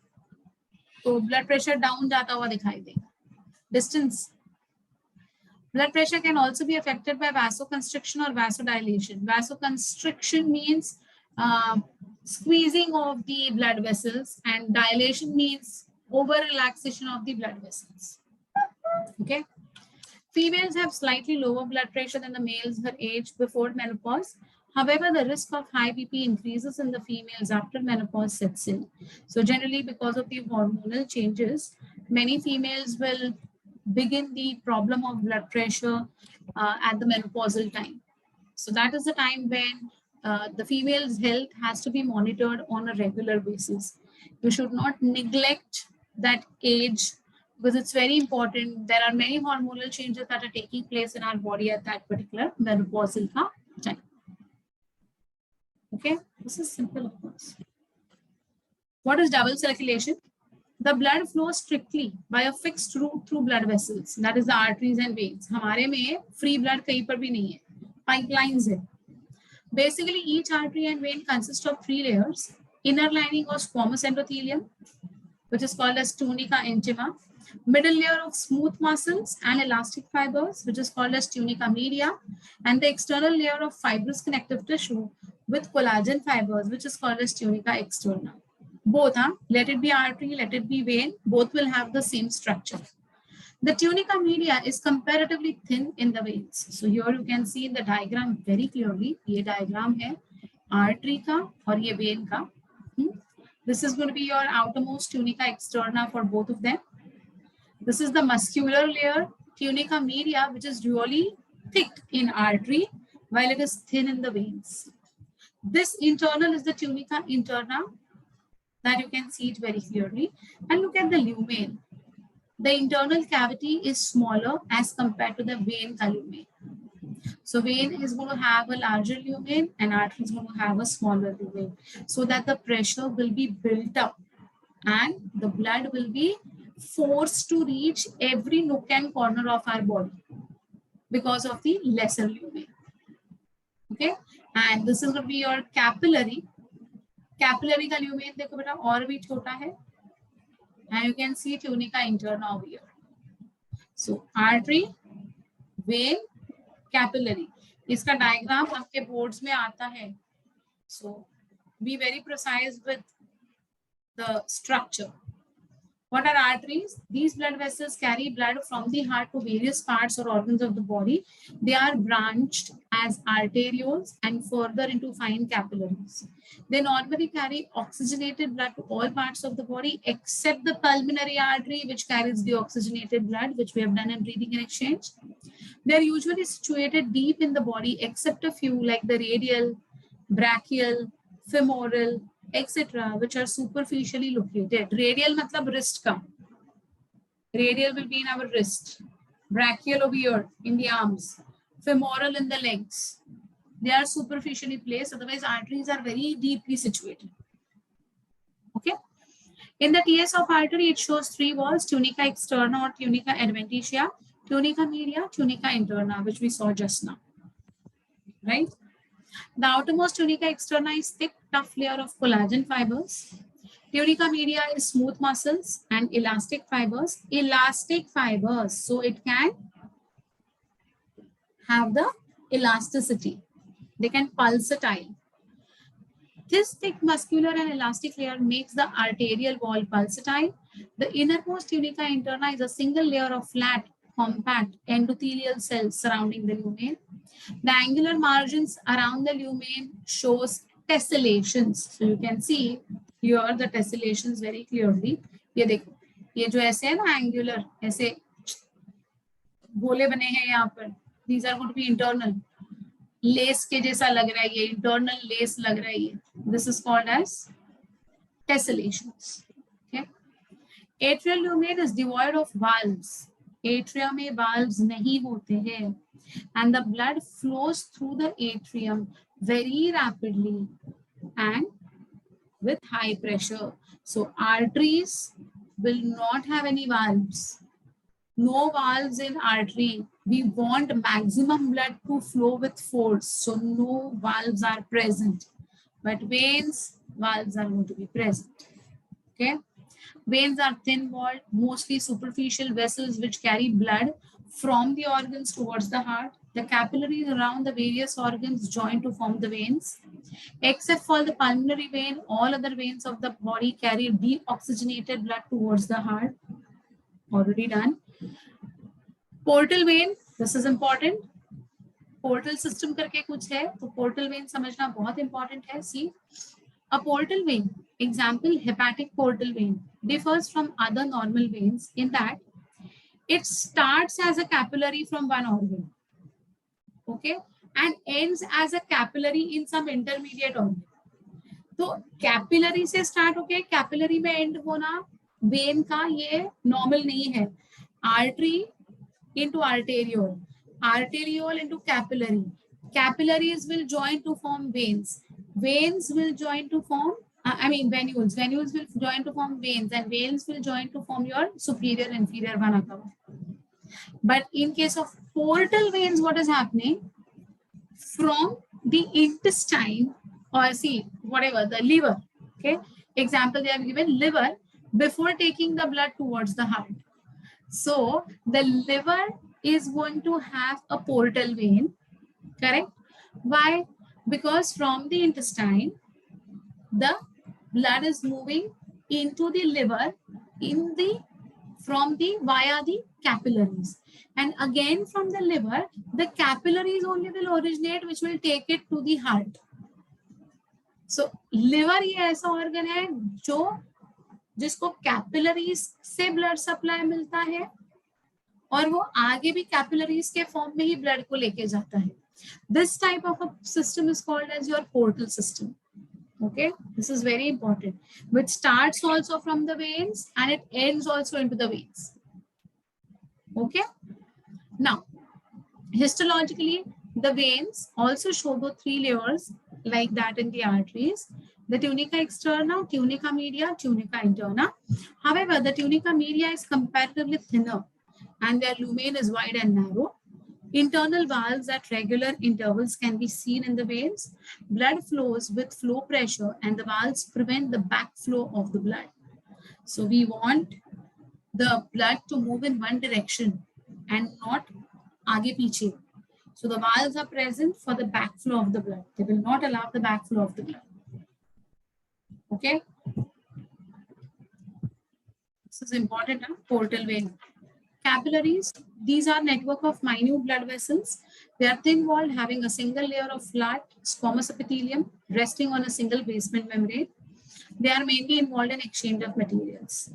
तो blood pressure down जाता हुआ दिखाई देगा. Distance. Blood pressure can also be affected by vasoconstriction or vasodilation. Vasoconstriction means squeezing of the blood vessels, and dilation means over relaxation of the blood vessels. Okay. Females have slightly lower blood pressure than the males her age before menopause. However, the risk of high BP increases in the females after menopause sets in. So generally, because of the hormonal changes, many females will begin the problem of blood pressure at the menopausal time. So that is the time when the female's health has to be monitored on a regular basis. You should not neglect that age because it's very important. There are many hormonal changes that are taking place in our body at that particular menopausal time. Okay, this is simple, of course. What is double circulation? The blood flows strictly by a fixed route through blood vessels, that is the arteries and veins. हमारे में free blood कहीं पर भी नहीं है, pipelines है. Basically, each artery and vein consists of 3 layers. Inner lining of squamous endothelium, which is called as tunica intima. Middle layer of smooth muscles and elastic fibers, which is called as tunica media. And the external layer of fibrous connective tissue with collagen fibers, which is called as tunica externa. Both, let it be artery, let it be vein, both will have the same structure. The tunica media is comparatively thin in the veins. So here you can see in the diagram very clearly. ये diagram है artery का और ये vein का. This is going to be your outermost tunica externa for both of them. This is the muscular layer, tunica media, which is really thick in artery, while it is thin in the veins. This internal is the tunica interna, that you can see it very clearly. And look at the lumen. The internal cavity is smaller as compared to the vein lumen. So vein is going to have a larger lumen and artery is going to have a smaller lumen, so that the pressure will be built up and the blood will be forced to reach every nook and corner of our body because of the lesser lumen. Okay, and this is going to be your capillary. Capillary का lumen देखो बेटा और भी छोटा है, and you can see tunica interna over here. So artery, vein, capillary. इसका diagram आपके boards में आता है. So be very precise with the structure. What are arteries? These blood vessels carry blood from the heart to various parts or organs of the body. They are branched as arterioles and further into fine capillaries. They normally carry oxygenated blood to all parts of the body except the pulmonary artery, which carries the oxygenated blood, which we have done in breathing and exchange. They are usually situated deep in the body except a few like the radial, brachial, femoral, etc., which are superficially located. Radial matlab wrist ka. Radial will be in our wrist. Brachial over here in the arms. Femoral in the legs. They are superficially placed. Otherwise, arteries are very deeply situated. Okay. In the TS of artery, it shows 3 walls: tunica externa or tunica adventitia, tunica media, tunica interna, which we saw just now. Right. The outermost tunica externa is thick, tough layer of collagen fibers. Tunica media is smooth muscles and elastic fibers. Elastic fibers, so it can have the elasticity. They can pulsatile. This thick muscular and elastic layer makes the arterial wall pulsatile. The innermost tunica interna is a single layer of flat, compact endothelial cells surrounding the lumen. The angular margins around the lumen shows tessellations. So you can see here the tessellations very clearly. ये देखो, ये जो ऐसे है ना angular, ऐसे गोले बने हैं यहाँ पर. These are going to be internal. Less के जैसा लग रहा है ये, इंटरनल लेस लग रहा है ये. This is called as tessellations. Okay. Atrial lumen is devoid of valves. Atria में valves नहीं होते हैं, and the blood flows through the atrium very rapidly and with high pressure. So arteries will not have any valves. No valves in artery. We want maximum blood to flow with force, so no valves are present. But veins, valves are going to be present. Okay. Veins are thin-walled, mostly superficial vessels which carry blood from the organs towards the heart. The capillaries around the various organs join to form the veins. Except for the pulmonary vein, all other veins of the body carry deoxygenated blood towards the heart. Already done. Portal vein, this is important. Portal system करके कुछ है, तो portal vein समझना बहुत important है. See, a portal vein, example hepatic portal vein, differs from other normal veins in that it starts as a capillary from one organ, okay, and ends as a capillary in some intermediate organ. तो capillary से start होके capillary में end होना when का ये normal नहीं है. Artery into arteriole, arteriole into capillary, capillaries will join to form veins, veins will join to form venules, venules will join to form veins, and veins will join to form your superior inferior vena cava. But in case of portal veins, what is happening? From the intestine, or see whatever, the liver, okay, example they have given liver, before taking the blood towards the heart. So the liver is going to have a portal vein, correct? Why? Because from the intestine, the blood is moving into the liver via the capillaries. And again from the liver, the capillaries only will originate, which will take it to the heart. So liver ये ऐसा organ है जिसको capillaries से blood supply मिलता है और वो आगे भी कैपिलरीज के फॉर्म में ही ब्लड को लेके जाता है. This type of a system is called as your portal system. Okay, this is very important, which starts also from the veins and it ends also into the veins. Okay, now histologically the veins also show the three layers like that in the arteries: the tunica externa, tunica media, tunica interna. However, the tunica media is comparatively thinner and their lumen is wide and narrow. Internal valves at regular intervals can be seen in the veins. Blood flows with flow pressure and the valves prevent the backflow of the blood. So we want the blood to move in one direction and not aage piche. So the valves are present for the backflow of the blood. They will not allow the backflow of the blood. Okay. This is important, huh? Portal vein. Capillaries, these are network of minute blood vessels. They are thin walled, having a single layer of flat squamous epithelium resting on a single basement membrane. They are mainly involved in exchange of materials.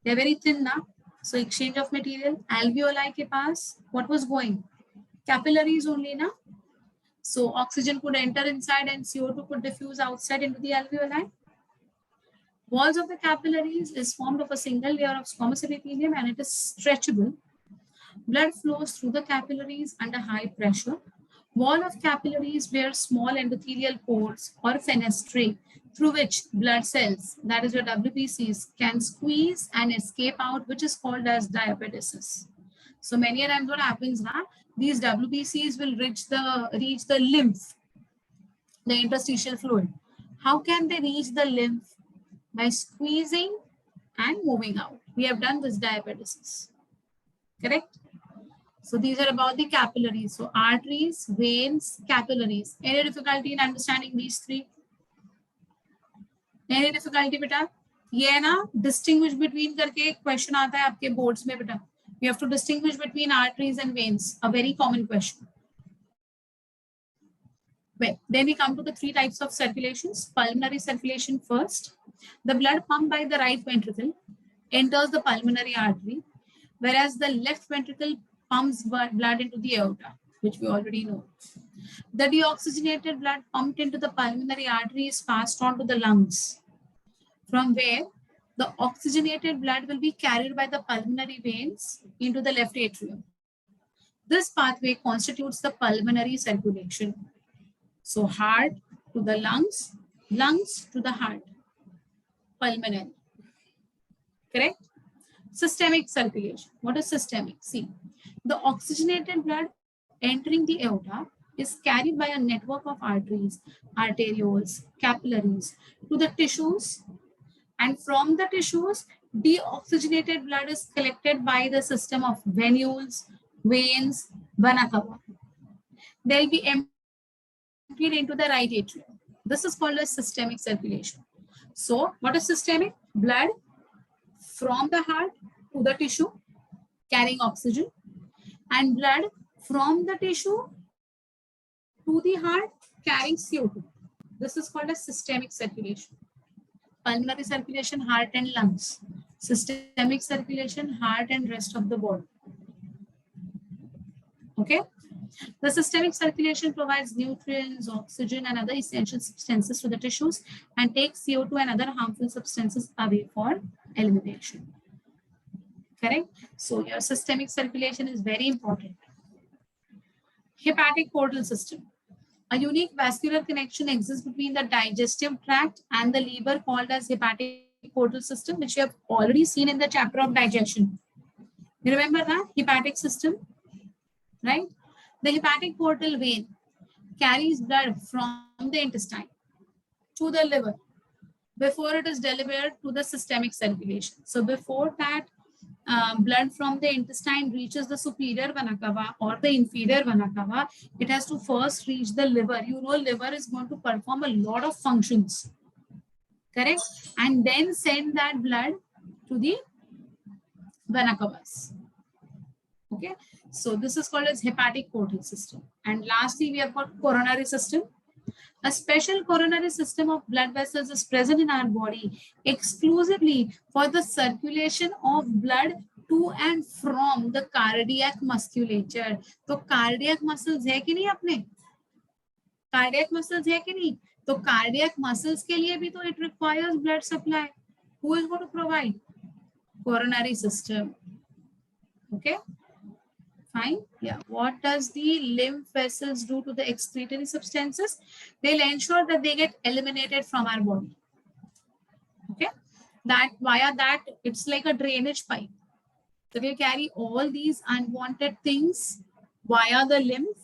They are very thin now. So exchange of material, alveoli ke paas, what was going? Capillaries only na. So oxygen could enter inside and CO2 could diffuse outside into the alveoli. Walls of the capillaries is formed of a single layer of squamous epithelium and it is stretchable. Blood flows through the capillaries under high pressure. Wall of capillaries bear small endothelial pores or fenestrae through which blood cells, that is your WBCs, can squeeze and escape out, which is called as diapedesis. So many times what happens now, these WBCs will reach the lymph, the interstitial fluid. How can they reach the lymph? By squeezing and moving out. We have done this diapedesis. Correct? So these are about the capillaries. So arteries, veins, capillaries. Any difficulty in understanding these three? Any difficulty, beta? ये ना distinguish between करके question आता है आपके boards में बेटा. You have to distinguish between arteries and veins. A very common question. Well, then we come to the three types of circulations. Pulmonary circulation first. The blood pumped by the right ventricle enters the pulmonary artery, whereas the left ventricle pumps blood into the aorta, which we already know. The deoxygenated blood pumped into the pulmonary artery is passed on to the lungs, from where the oxygenated blood will be carried by the pulmonary veins into the left atrium. This pathway constitutes the pulmonary circulation. So heart to the lungs, lungs to the heart, pulmonary. Correct? Systemic circulation. What is systemic? See, the oxygenated blood entering the aorta is carried by a network of arteries, arterioles, capillaries to the tissues, and from the tissues, deoxygenated blood is collected by the system of venules, veins, vena cava. They will be emptied into the right atrium. This is called as systemic circulation. So, what is systemic? Blood from the heart to the tissue carrying oxygen, and blood from the tissue to the heart carrying CO2. This is called as systemic circulation. Pulmonary circulation, heart and lungs. Systemic circulation, heart and rest of the body. Okay. The systemic circulation provides nutrients, oxygen, and other essential substances to the tissues and takes CO2 and other harmful substances away for elimination. Correct? So your systemic circulation is very important. Hepatic portal system. A unique vascular connection exists between the digestive tract and the liver called as hepatic portal system, which you have already seen in the chapter of digestion. You remember that? Hepatic system, right? The hepatic portal vein carries blood from the intestine to the liver before it is delivered to the systemic circulation. So before that, blood from the intestine reaches the superior vena cava or the inferior vena cava, it has to first reach the liver. You know, liver is going to perform a lot of functions, correct? And then send that blood to the vena cavas. Okay, so this is called as hepatic portal system. And lastly, we have got coronary system. A special coronary system of blood vessels is present in our body exclusively for the circulation of blood to and from the cardiac musculature. तो cardiac muscles है कि नहीं अपने? Cardiac muscles है कि नहीं? तो cardiac muscles के लिए भी तो it requires blood supply. Who is going to provide? Coronary system. Okay. Fine. Yeah. What does the lymph vessels do to the excretory substances? They'll ensure that they get eliminated from our body. Okay. That via that, it's like a drainage pipe. So we carry all these unwanted things via the lymph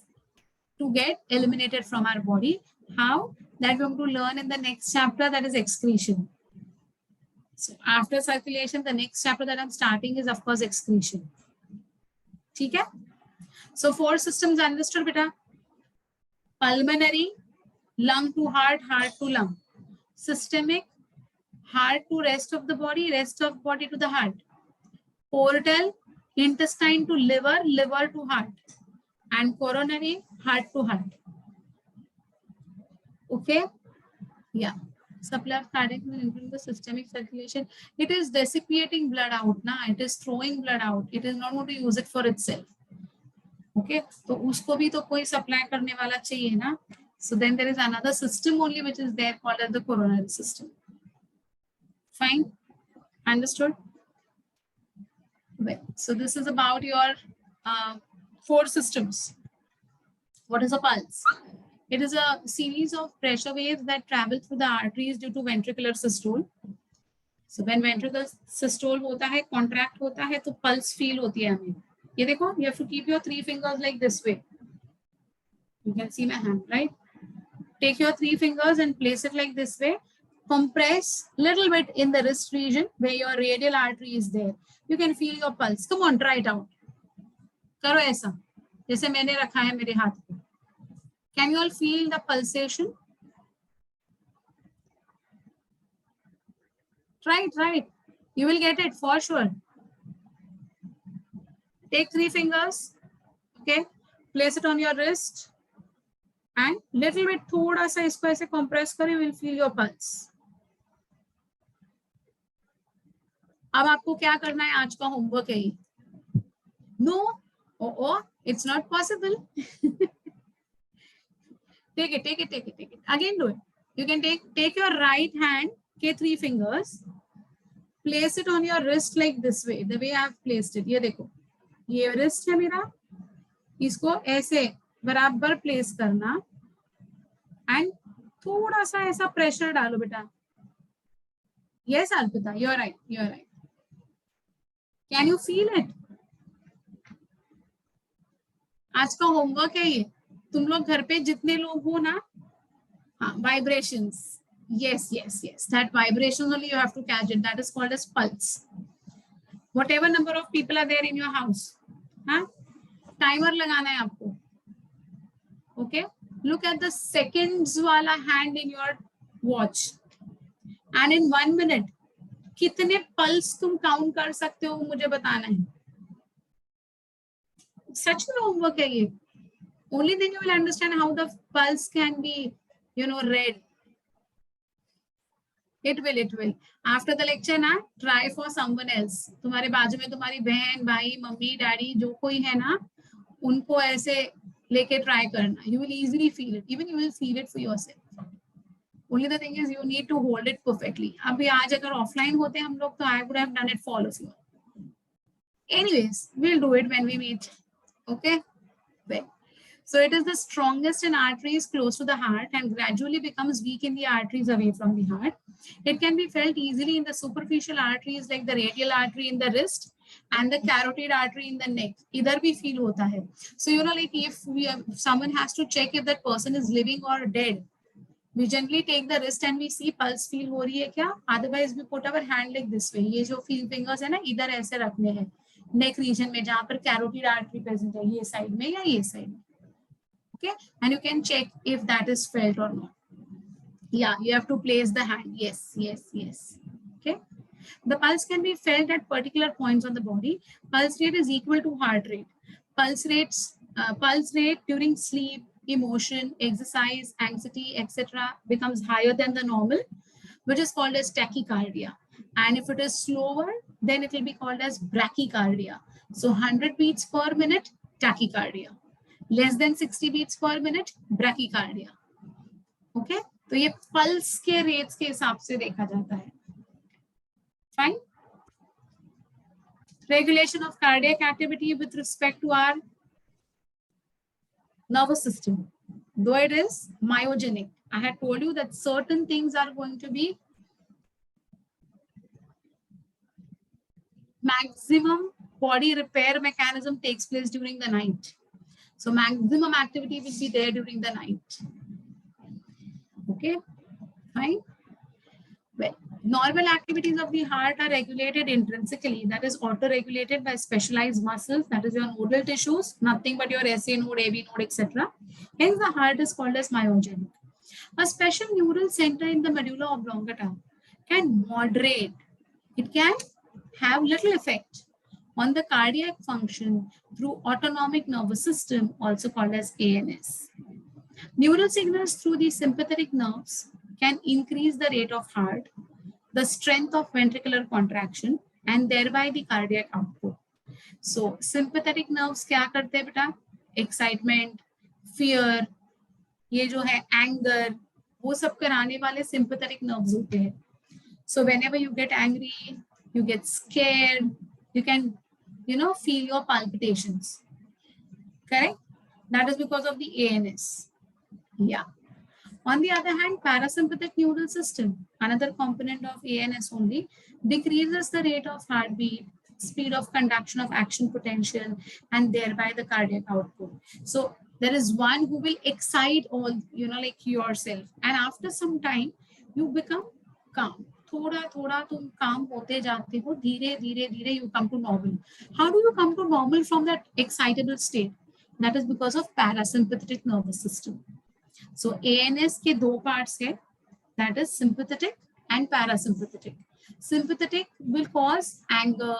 to get eliminated from our body. How? That we're going to learn in the next chapter, that is excretion. So after circulation, the next chapter that I'm starting is of course excretion. ठीक है? So 4 systems understood, beta. Pulmonary, lung to heart, heart to lung. Systemic, heart to rest of the body, rest of body to the heart. Portal, intestine to liver, liver to heart. And coronary, heart to heart. Okay? Yeah. Supply of cardiac including the systemic circulation. It is dissipating blood out. Nah? It is throwing blood out. It is not going to use it for itself. Okay? So usko bhi to koi supply karne wala chahiye na. So then there is another system only which is there called as the coronary system. Fine? Understood? Well, so this is about your 4 systems. What is a pulse? It is a series of pressure waves that travel through the arteries due to ventricular systole. So when ventricular systole hota hai, contract hota hai, to pulse feel hoti hai hame. Ye dekho, you have to keep your 3 fingers like this way. You can see my hand, right? Take your 3 fingers and place it like this way. Compress little bit in the wrist region where your radial artery is there. You can feel your pulse. Come on, try it out. Karo aisa. जैसे मैंने रखा है मेरे हाथ पे. Can you all feel the pulsation? Try it. You will get it for sure. Take 3 fingers. Okay. Place it on your wrist. And little bit थोड़ा सा इसको ऐसे compress करें. You will feel your pulse. अब आपको क्या करना है? आज का होमवर्क है ये. No. Oh, it's not possible. Take it. Again do it. You can take your right hand, के 3 fingers, place it on your wrist like this way, the way I have placed it. ये देखो, ये wrist है मेरा, इसको ऐसे बराबर place करना, and थोड़ा सा ऐसा pressure डालो बेटा. Yes, Alpita, you're right. Can you feel it? आज का होमवर्क है ये. तुम लोग घर पे जितने लोग हो ना, हाँ, vibrations. Yes. That vibrations only you have to catch it. That is called as pulse. Whatever number of people are there in your house, हाँ, timer लगाना है आपको. Okay. Look at the seconds वाला hand in your watch. And in 1 minute, कितने pulse तुम count कर सकते हो मुझे बताना है. सच में होमवर्क है ये. Only then you will understand how the pulse can be, read. It will. After the lecture, na, try for someone else. तुम्हारे बाजू में तुम्हारी बहन, भाई, मम्मी, डैडी जो कोई है ना, उनको ऐसे लेके try करना. You will easily feel it. Even you will feel it for yourself. Only the thing is you need to hold it perfectly. अभी आज अगर offline होते हम लोग तो I would have done it for all of you. Anyways, we'll do it when we meet. Okay? Well, so it is the strongest in arteries close to the heart and gradually becomes weak in the arteries away from the heart. It can be felt easily in the superficial arteries like the radial artery in the wrist and the carotid artery in the neck. इधर भी feel होता है. So you know, like if someone has to check if that person is living or dead, we generally take the wrist and we see pulse feel हो रही है क्या. Otherwise we put our hand like this way. ये जो fingers है ना, इधर ऐसे रखने हैं neck region में जहाँ पर carotid artery present है, ये side में या ये side में. Okay, and you can check if that is felt or not. Yeah, you have to place the hand. Yes. Okay, the pulse can be felt at particular points on the body. Pulse rate is equal to heart rate. Pulse rate during sleep, emotion, exercise, anxiety, etc. becomes higher than the normal, which is called as tachycardia. And if it is slower, then it will be called as brachycardia. So 100 beats per minute, tachycardia. Less than 60 beats per minute, brachycardia. Okay, तो ये pulse के rates के हिसाब से देखा जाता है. Fine. Regulation of cardiac activity with respect to our nervous system, though it is myogenic. I had told you that certain things are going to be maximum body repair mechanism takes place during the night. So maximum activity will be there during the night. Okay, fine. Well, normal activities of the heart are regulated intrinsically, that is auto-regulated by specialized muscles, that is your nodal tissues, nothing but your SA node, AV node, etc. Hence, the heart is called as myogenic. A special neural center in the medulla oblongata can moderate, it can have little effect on the cardiac function through autonomic nervous system, also called as ANS. Neural signals through the sympathetic nerves can increase the rate of heart, the strength of ventricular contraction, and thereby the cardiac output. So, sympathetic nerves क्या करते हैं बेटा? Excitement, fear, ये जो है anger, वो सब कराने वाले sympathetic nerves होते हैं. So, whenever you get angry, you get scared, you can, feel your palpitations. Correct? That is because of the ANS. Yeah. On the other hand, parasympathetic neural system, another component of ANS only, decreases the rate of heartbeat, speed of conduction of action potential, and thereby the cardiac output. So there is one who will excite all, like yourself. And after some time, you become calm. थोड़ा तुम काम होते जाते हो, धीरे you come to normal. How do you come to normal from that excitable state? That is because of parasympathetic nervous system. So ANS के दो parts है, that is sympathetic and parasympathetic. Sympathetic will cause anger,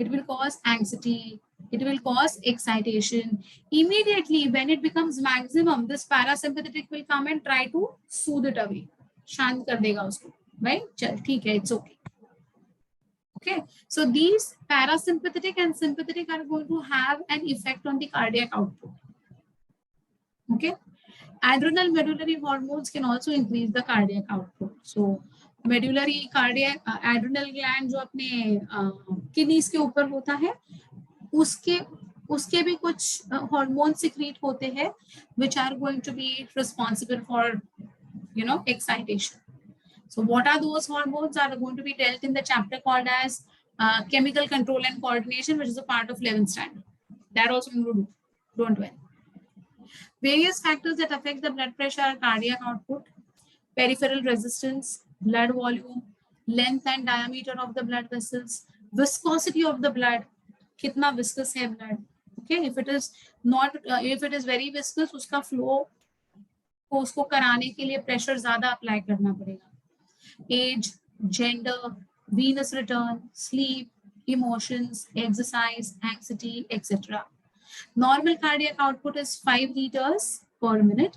it will cause anxiety, it will cause excitation. Immediately when it becomes maximum, this parasympathetic will come and try to soothe it away. शांत कर देगा उसको, right? चल ठीक है, it's okay. Okay, so these parasympathetic and sympathetic are going to have an effect on the cardiac output. Okay. Adrenal medullary hormones can also increase the cardiac output. So medullary cardiac adrenal gland जो अपने kidneys के ऊपर होता है, उसके भी कुछ hormones secrete होते हैं, which are going to be responsible for, excitation. So what are those hormones are going to be dealt in the chapter called as chemical control and coordination, which is a part of 11th standard. That also we will do. Don't worry. Various factors that affect the blood pressure are cardiac output, peripheral resistance, blood volume, length and diameter of the blood vessels, viscosity of the blood, kitna viscous hai blood. Okay, if it is not, if it is very viscous, uska flow को उसको कराने के लिए pressure ज़्यादा apply करना पड़ेगा. Age, gender, venous return, sleep, emotions, exercise, anxiety, etc. Normal cardiac output is 5 liters per minute.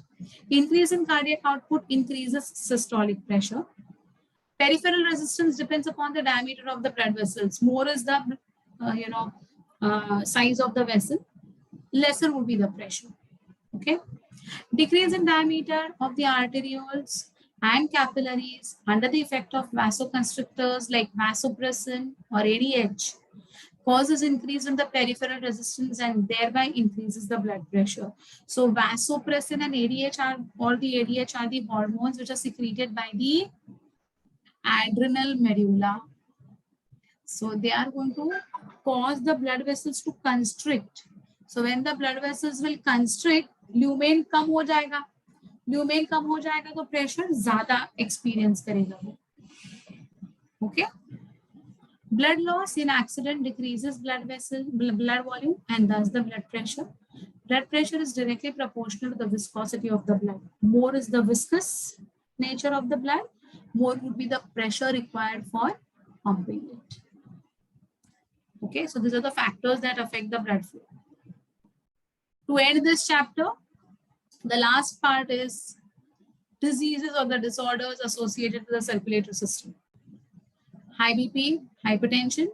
Increase in cardiac output increases systolic pressure. Peripheral resistance depends upon the diameter of the blood vessels. More is the size of the vessel, lesser would be the pressure. Okay. Decrease in diameter of the arterioles and capillaries under the effect of vasoconstrictors like vasopressin or ADH causes increase in the peripheral resistance and thereby increases the blood pressure. So vasopressin and ADH are, or the ADH are the hormones which are secreted by the adrenal medulla. So they are going to cause the blood vessels to constrict. So when the blood vessels will constrict, lumen कम हो जाएगा. Lumen कम हो जाएगा तो pressure ज़्यादा experience करेगा वो. Okay. Blood loss in accident decreases blood volume and thus the blood pressure. Blood pressure is directly proportional to the viscosity of the blood. More is the viscous nature of the blood, more would be the pressure required for pumping it. Okay, so these are the factors that affect the blood flow. To end this chapter, the last part is diseases or the disorders associated with the circulatory system. High BP, hypertension,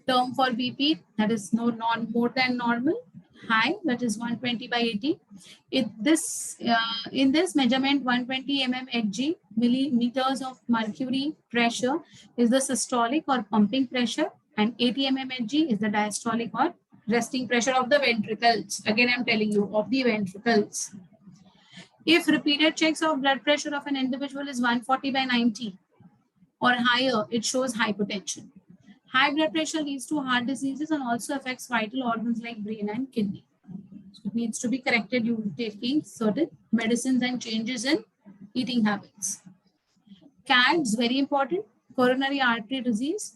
term for BP, that is more than normal, high, that is 120 by 80. In this measurement, 120 mmHg, millimeters of mercury pressure is the systolic or pumping pressure, and 80 mmHg is the diastolic or resting pressure of the ventricles. Again, I'm telling you, of the ventricles. If repeated checks of blood pressure of an individual is 140 by 90 or higher, it shows hypertension. High blood pressure leads to heart diseases and also affects vital organs like brain and kidney. So it needs to be corrected due to taking certain medicines and changes in eating habits. CAD is very important, coronary artery disease.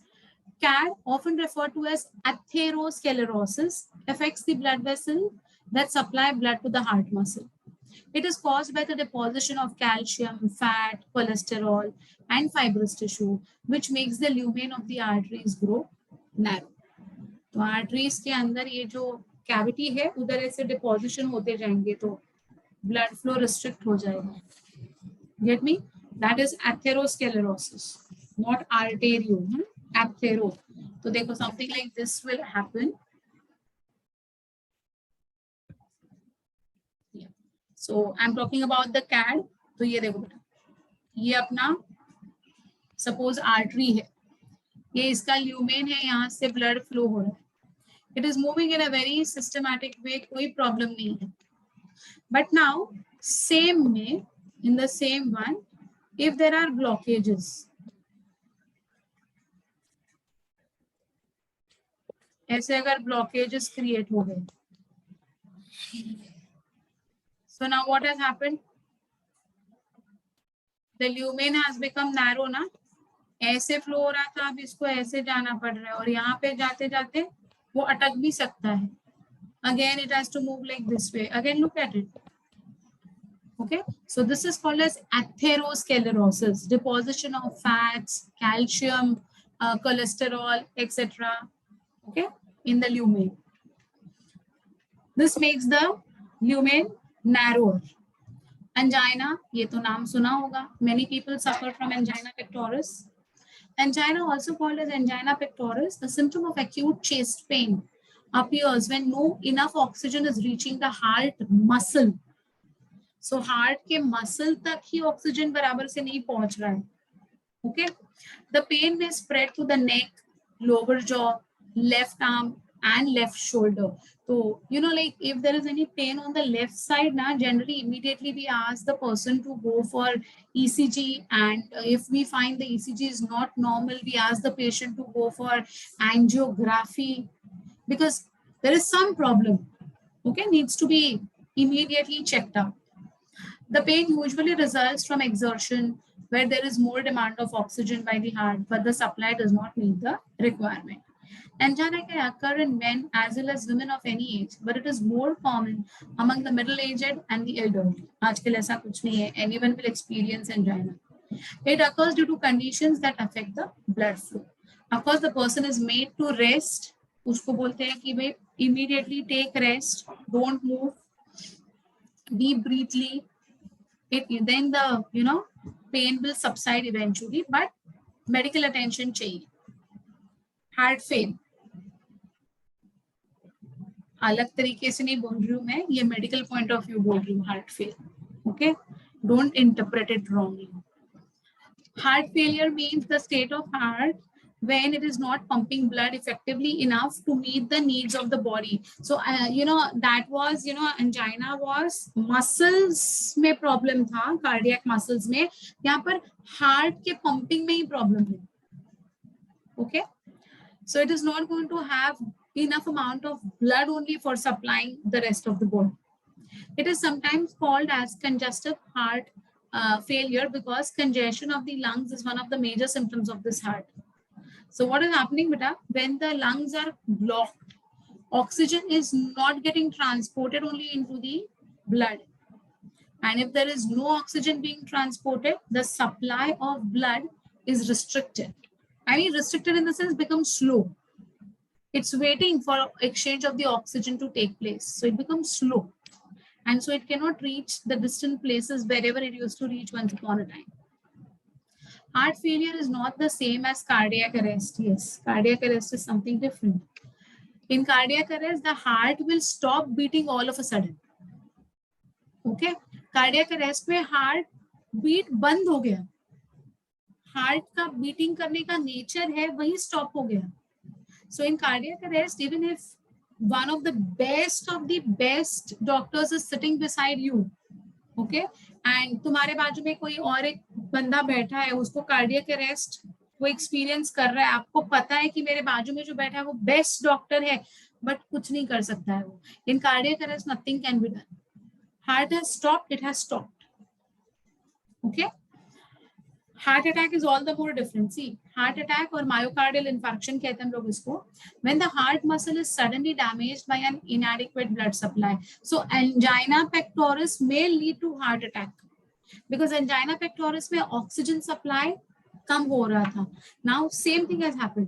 CAD, often referred to as atherosclerosis, affects the blood vessel that supply blood to the heart muscle. It is caused by the deposition of calcium, fat, cholesterol, and fibrous tissue, which makes the lumen of the arteries grow narrow. तो arteries के अंदर ये जो cavity है उधर ऐसे deposition होते जाएंगे तो blood flow restrict हो जाएगा. Get me? That is atherosclerosis, not arterio. Athero. So देखो something like this will happen. So I'm talking about the CAD. तो ये देखो बेटा, ये अपना suppose artery है, ये इसका lumen है, यहाँ से blood flow हो रहा है. It is moving in a very systematic way, कोई problem नहीं है. But now same में, in the same one, if there are blockages, ऐसे अगर blockages create हो गए, so now what has happened? The lumen has become narrow ना, ऐसे फ्लो हो रहा था, अब इसको ऐसे जाना पड़ रहा है और यहाँ पे जाते जाते वो अटक भी सकता है. Again it has to move like this way. Again look at it. Okay, so this is called as atherosclerosis, deposition of fats, calcium, cholesterol, etc. Okay, in the lumen. This makes the lumen narrower. Angina, ये तो नाम सुना होगा. Many people suffer from angina pectoris. Angina, also called as angina pectoris, the symptom of acute chest pain appears when no enough oxygen is reaching the heart muscle. So heart के muscle तक ही oxygen बराबर से नहीं पहुंच रहा है. Okay, the pain may spread to the neck, lower jaw, left arm, and left shoulder. So like if there is any pain on the left side now, generally immediately we ask the person to go for ECG, and if we find the ECG is not normal, we ask the patient to go for angiography, because there is some problem. Okay, needs to be immediately checked out. The pain usually results from exertion where there is more demand of oxygen by the heart, but the supply does not meet the requirement. Angina can occur in men as well as women of any age, but it is more common among the middle-aged and the elderly. आजकल ऐसा कुछ नहीं है. Anyone will experience angina. It occurs due to conditions that affect the blood flow. Of course, the person is made to rest. उसको बोलते हैं कि भाई immediately take rest, don't move, deep breathly. Then the pain will subside eventually, but medical attention चाहिए. Heart fail. अलग तरीके से नहीं बोल रही हूँ मैं, ये मेडिकल पॉइंट ऑफ व्यू बोल रही हूँ. Heart fail. Okay, don't interpret it wrongly. Heart failure means the state of heart when it is not pumping blood effectively enough to meet the needs of the body. So that was, angina was muscles में problem था, cardiac muscles में. यहाँ पर heart के pumping में ही problem है. Okay, so it is not going to have enough amount of blood only for supplying the rest of the body. It is sometimes called as congestive heart failure because congestion of the lungs is one of the major symptoms of this heart. So what is happening, beta? When the lungs are blocked, oxygen is not getting transported only into the blood. And if there is no oxygen being transported, the supply of blood is restricted. I mean, restricted in the sense becomes slow. It's waiting for exchange of the oxygen to take place. So it becomes slow. And so it cannot reach the distant places wherever it used to reach once upon a time. Heart failure is not the same as cardiac arrest. Yes, cardiac arrest is something different. In cardiac arrest, the heart will stop beating all of a sudden. Okay, cardiac arrest में heart beat बंद हो गया. Heart का beating करने का nature है वही stop हो गया. So in cardiac arrest, even if one of the best doctors is sitting beside you, okay, and तुम्हारे बाजू में कोई और एक बंदा बैठा है, उसको कार्डियक अरेस्ट वो एक्सपीरियंस कर रहा है, आपको पता है कि मेरे बाजू में जो बैठा है वो बेस्ट डॉक्टर है, बट कुछ नहीं कर सकता है वो. In cardiac arrest nothing can be done. Heart has stopped, it has stopped. Okay, heart attack is all the more different. See, heart attack और मायोकार्डियल इन्फेक्शन कहते हैं हम लोग इसको, when the heart muscle is suddenly damaged by an inadequate blood supply. So angina pectoris may lead to heart attack because angina pectoris में oxygen supply कम हो रहा था. Now same thing has happened.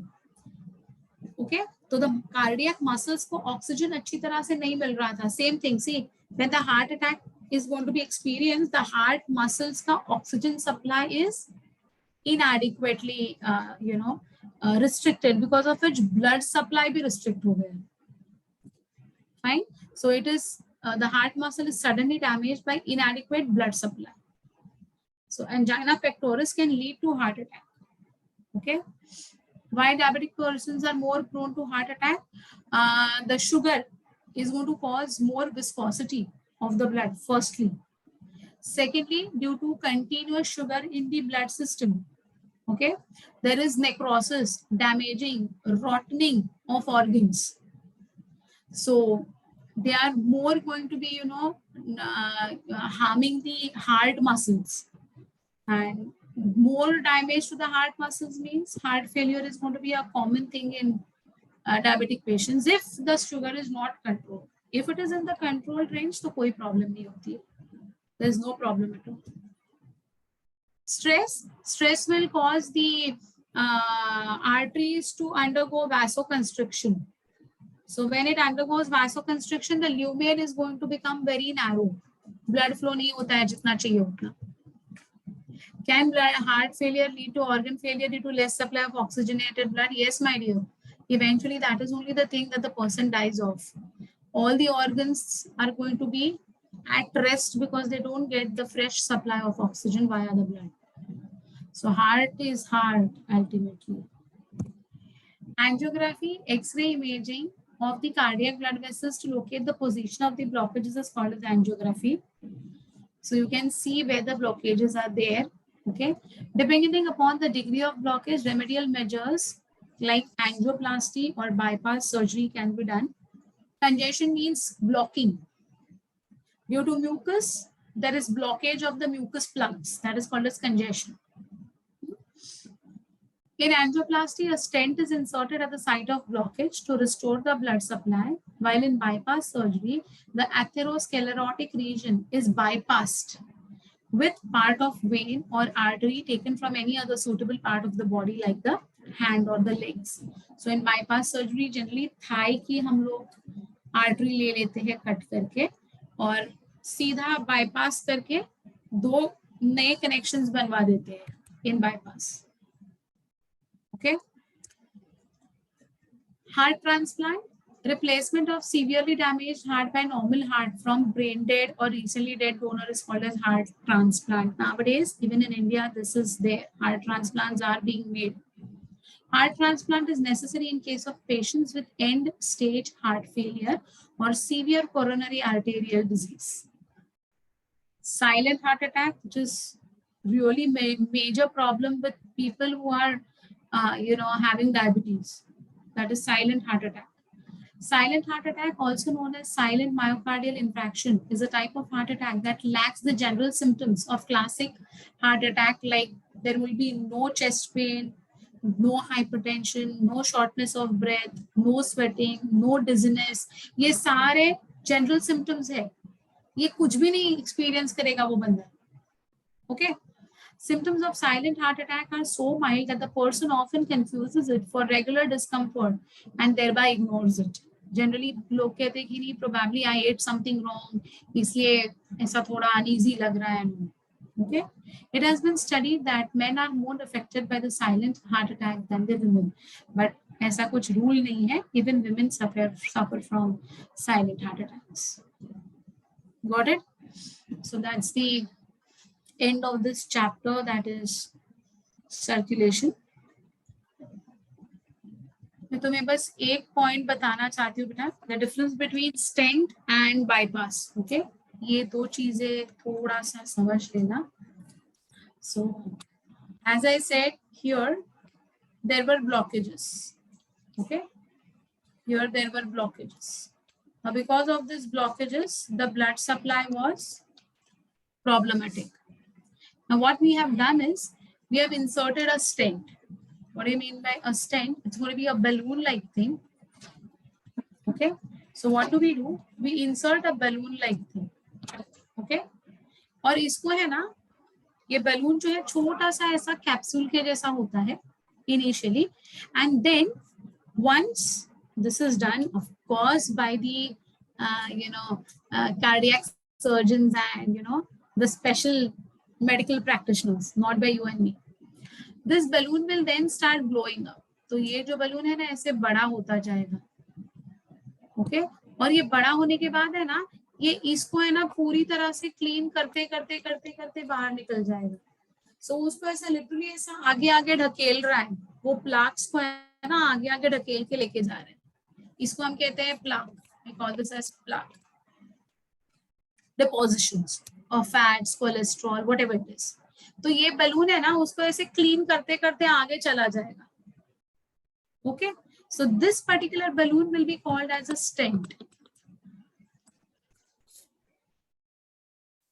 Okay, तो the cardiac muscles को oxygen अच्छी तरह से नहीं मिल रहा था. Same thing, see, when the heart attack is going to be experienced, the heart muscles का oxygen supply is inadequately restricted, because of which blood supply भी restrict हो गया. Fine. So it is the heart muscle is suddenly damaged by inadequate blood supply. So angina pectoris can lead to heart attack. Okay. Why diabetic persons are more prone to heart attack? The sugar is going to cause more viscosity of the blood, firstly. Secondly, due to continuous sugar in the blood system, okay, there is necrosis, damaging, rotting of organs. So they are more going to be, harming the heart muscles. And more damage to the heart muscles means heart failure is going to be a common thing in diabetic patients if the sugar is not controlled. If it is in the controlled range, तो कोई problem नहीं होती है. There is no problem at all. Stress will cause the arteries to undergo vasoconstriction. So when it undergoes vasoconstriction, the lumen is going to become very narrow. Blood flow नहीं होता है जितना चाहिए उतना. Can heart failure lead to organ failure due to less supply of oxygenated blood? Yes, my dear. Eventually, that is only the thing that the person dies of. All the organs are going to be at rest because they don't get the fresh supply of oxygen via the blood. So heart is heart ultimately. Angiography, X-ray imaging of the cardiac blood vessels to locate the position of the blockages is called as angiography. So you can see where the blockages are there. Okay, depending upon the degree of blockage, remedial measures like angioplasty or bypass surgery can be done. Congestion means blocking. Due to mucus, there is blockage of the mucus plugs. That is called as congestion. In angioplasty, a stent is inserted at the site of blockage to restore the blood supply, while in bypass surgery, the atherosclerotic region is bypassed with part of vein or artery taken from any other suitable part of the body like the hand or the legs. So in bypass surgery, generally thigh की हम लोग artery ले लेते हैं cut करके और सीधा bypass करके दो नए कनेक्शंस बनवा देते हैं इन bypass. Okay, heart transplant Replacement of severely damaged heart by normal heart from brain dead or recently dead donor is called as heart transplant. Nowadays, even in India, this is there. Heart transplants are being made. Heart transplant is necessary in case of patients with end-stage heart failure or severe coronary arterial disease. Silent heart attack, which is really major problem with people who are, having diabetes. That is silent heart attack. Silent heart attack, also known as silent myocardial infarction, is a type of heart attack that lacks the general symptoms of classic heart attack, like there will be no chest pain, no hypertension, no shortness of breath, no sweating, no dizziness. ये सारे general symptoms है. ये कुछ भी नहीं experience करेगा वो बंदा. Okay. Symptoms of silent heart attack are so mild that the person often confuses it for regular discomfort and thereby ignores it. Generally, लोग कहते हैं कि नहीं, probably I ate something wrong, इसलिए ऐसा थोड़ा uneasy लग रहा है. Okay, it has been studied that men are more affected by the silent heart attack than the women, but ऐसा कुछ rule नहीं है. Even women suffer from silent heart attacks. Got it? So that's the end of this chapter, that is circulation. मैं तुम्हें बस एक point बताना चाहती हूँ बेटा, the difference between stent and bypass. Okay, ये दो चीजें थोड़ा सा समझ लेना. So as I said, here there were blockages. Okay, here there were blockages. Now because of these blockages, the blood supply was problematic. Now what we have done is we have inserted a stent. What do you mean by a stent? It's going to be a balloon-like thing. Okay. So what do? We insert a balloon-like thing. Okay. और इसको है ना, ये balloon जो है छोटा सा ऐसा capsule के जैसा होता है initially, and then once this is done, of course, by the cardiac surgeons and the special medical practitioners, not by you and me. This balloon will then start blowing up. तो ये जो balloon है ना, ऐसे बड़ा होता जाएगा. Okay? और ये बड़ा होने के बाद है ना, ये इसको है ना पूरी तरह से क्लीन करते करते करते करते बाहर निकल जाएगा. So उसको ऐसा लिटरली ऐसा आगे आगे ढकेल रहा है. वो प्लाक्स को है ना आगे आगे ढकेल के लेके जा रहे हैं. इसको हम कहते हैं plaque. We call this as plaque. Depositions of fats, cholesterol, whatever it is. तो ये बलून है ना, उसको ऐसे क्लीन करते करते आगे चला जाएगा. Okay, so this particular balloon will be called as a stent.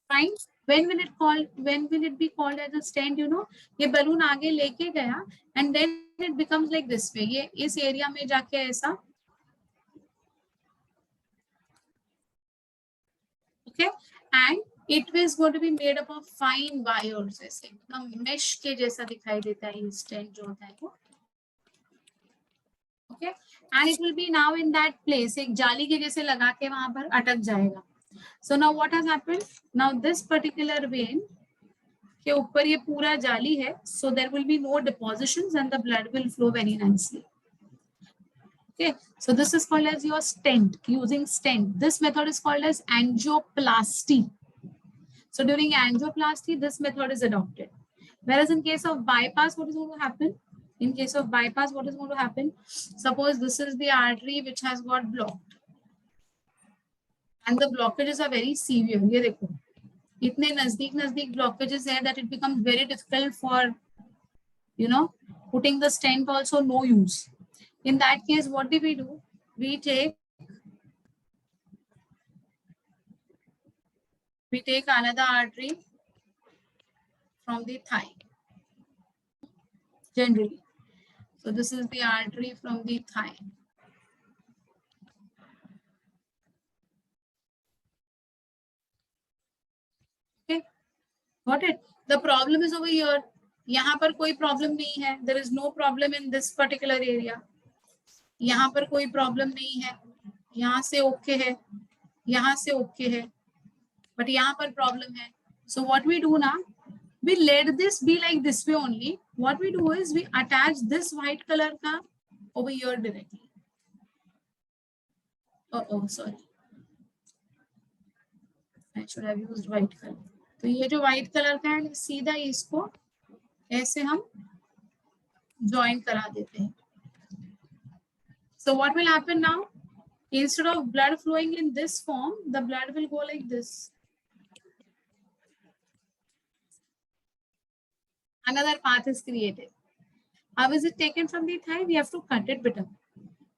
Fine. When will it be called as a stent? ये बलून आगे लेके गया and then it becomes like this way. ये इस एरिया में जाके ऐसा. Okay, and it is going to be made up of fine wires. ऐसे एकदम mesh के जैसा दिखाई देता है ये stent जो होता है वो. Okay, and it will be now in that place. एक जाली के जैसे लगा के वहां पर अटक जाएगा. So now what has happened? Now this particular vein के ऊपर ये पूरा जाली है. So there will be no depositions and the blood will flow very nicely. Okay, so this is called as your stent, using stent. This method is called as angioplasty. So during angioplasty, this method is adopted. Whereas in case of bypass, what is going to happen? In case of bypass, what is going to happen? Suppose this is the artery which has got blocked. And the blockages are very severe. ये देखो, इतने नजदीक blockages है that it becomes very difficult for, putting the stent also no use. In that case, what do? We take another artery from the thigh, generally. So this is the artery from the thigh. Okay, got it? The problem is over here. यहाँ पर कोई problem नहीं है. There is no problem in this particular area. यहाँ पर कोई problem नहीं है. यहाँ से ओके है, यहाँ से ओके है, बट यहाँ पर प्रॉब्लम है. So what we do now, we let this be like this way only. What we do is we attach this white color का over here directly. oh sorry, I should have used white color. तो ये जो white color का है सीधा इसको ऐसे हम join करा देते हैं. So what will happen now? Instead of blood flowing in this form, the blood will go like this. Another path is created. How is it taken from the thigh? We have to cut it better.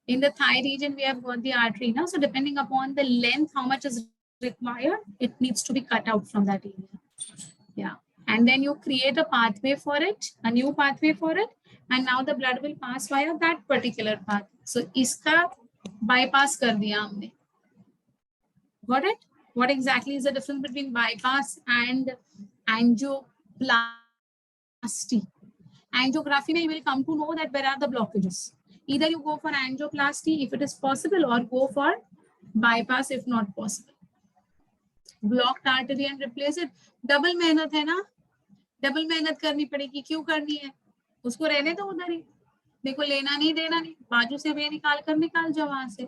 In the thigh region, we have got the artery now. So depending upon the length, how much is required, it needs to be cut out from that area. Yeah. And then you create a pathway for it, a new pathway for it. And now the blood will pass via that particular path. So iska bypass kar diya humne. Got it? What exactly is the difference between bypass and angioplasty? Angiography, you will come to know that where are the blockages. Either you go for angioplasty if it is possible, or go for bypass if not possible. Blocked artery and replace it. Double मेहनत है ना, double मेहनत करनी पड़ेगी. क्यों करनी है? उसको रहने दो उधर ही, देखो लेना नहीं देना नहीं, बाजू से वे निकाल जाओ वहां से.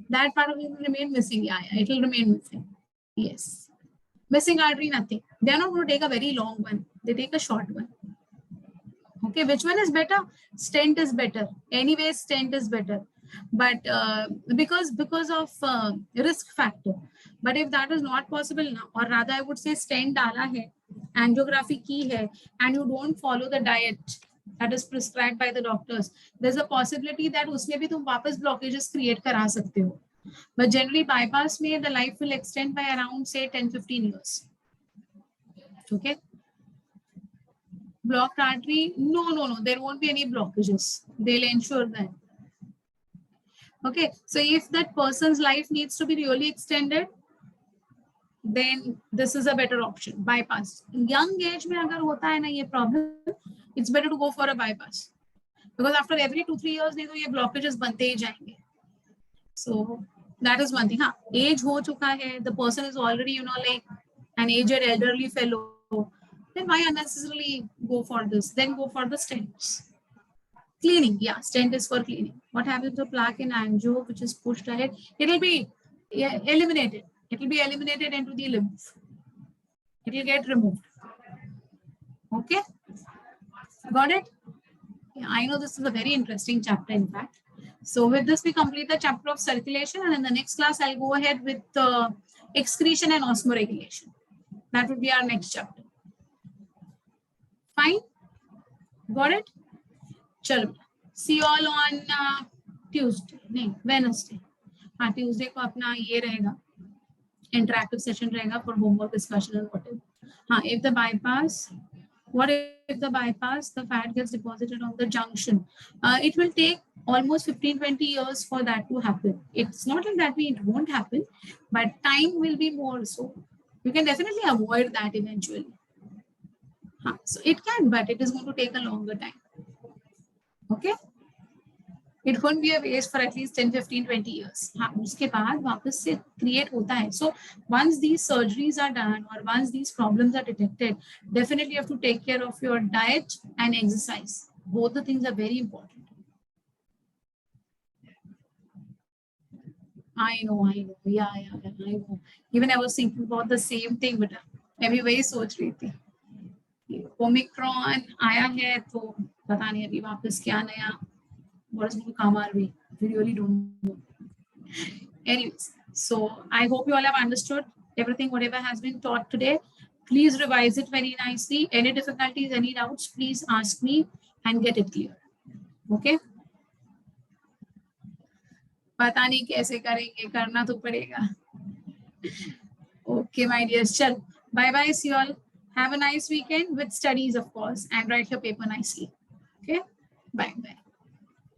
That part of it will remain missing. Yeah, it will remain missing. Yes. Missing artery, nothing. They are not going to take a very long one. They take a short one. Okay, which one is better? Stent is better. Anyway, stent is better. But because of risk factor. But if that is not possible now, or rather I would say stent dala hai, angiography की है, and you don't follow the diet that is prescribed by the doctors, there's a possibility that उसमें भी तुम वापस blockages create करा सकते हो. But generally bypass में the life will extend by around say 10-15 years. Okay. Blocked artery, no, there won't be any blockages. They'll ensure that. Okay, so if that person's life needs to be really extended, then this is a better option, bypass. Young age में अगर होता है ना ये problem, it's better to go for a bypass. Because after every 2-3 years, नहीं तो ये blockages बनते ही जाएंगे. So that is one thing. हाँ, age हो चुका है, the person is already, like an aged elderly fellow, then why unnecessarily go for this? Then go for the stents. Cleaning, yeah, stent is for cleaning. What happens to plaque in angio, which is pushed ahead? It will be eliminated. It will be eliminated into the lymph. It will get removed. Okay, got it? Yeah, I know this is a very interesting chapter, in fact. So with this, we complete the chapter of circulation, and in the next class, I'll go ahead with excretion and osmoregulation. That would be our next chapter. Fine, got it? Chalo. See you all on Tuesday. नहीं, Wednesday. हाँ, Tuesday को अपना ये रहेगा, interactive session रहेगा for homework discussion and whatever. हाँ, if the bypass, what if the bypass, the fat gets deposited on the junction? It will take almost 15-20 years for that to happen. It's not like that it won't happen, but time will be more. So you can definitely avoid that eventually. So it can, but it is going to take a longer time. Okay, it won't be a waste for at least 10-15-20 years. उसके बाद वापस से create होता है. So once these surgeries are done, or once these problems are detected, definitely you have to take care of your diet and exercise. Both the things are very important. I know. Yeah, I know. Even I was thinking about the same thing, but मैं वही सोच रही थी. Omicron आया है तो पता नहीं अभी वापस क्या नया. What is going to come our way? We really don't know. Anyways, so I hope you all have understood everything, whatever has been taught today. Please revise it very nicely. Any difficulties, any doubts, please ask me and get it clear. Okay? पता नहीं कैसे करेंगे, करना तो पड़ेगा. Okay, my dears. Chal. Bye-bye. See you all. Have a nice weekend with studies, of course, and write your paper nicely. Okay? Bye-bye.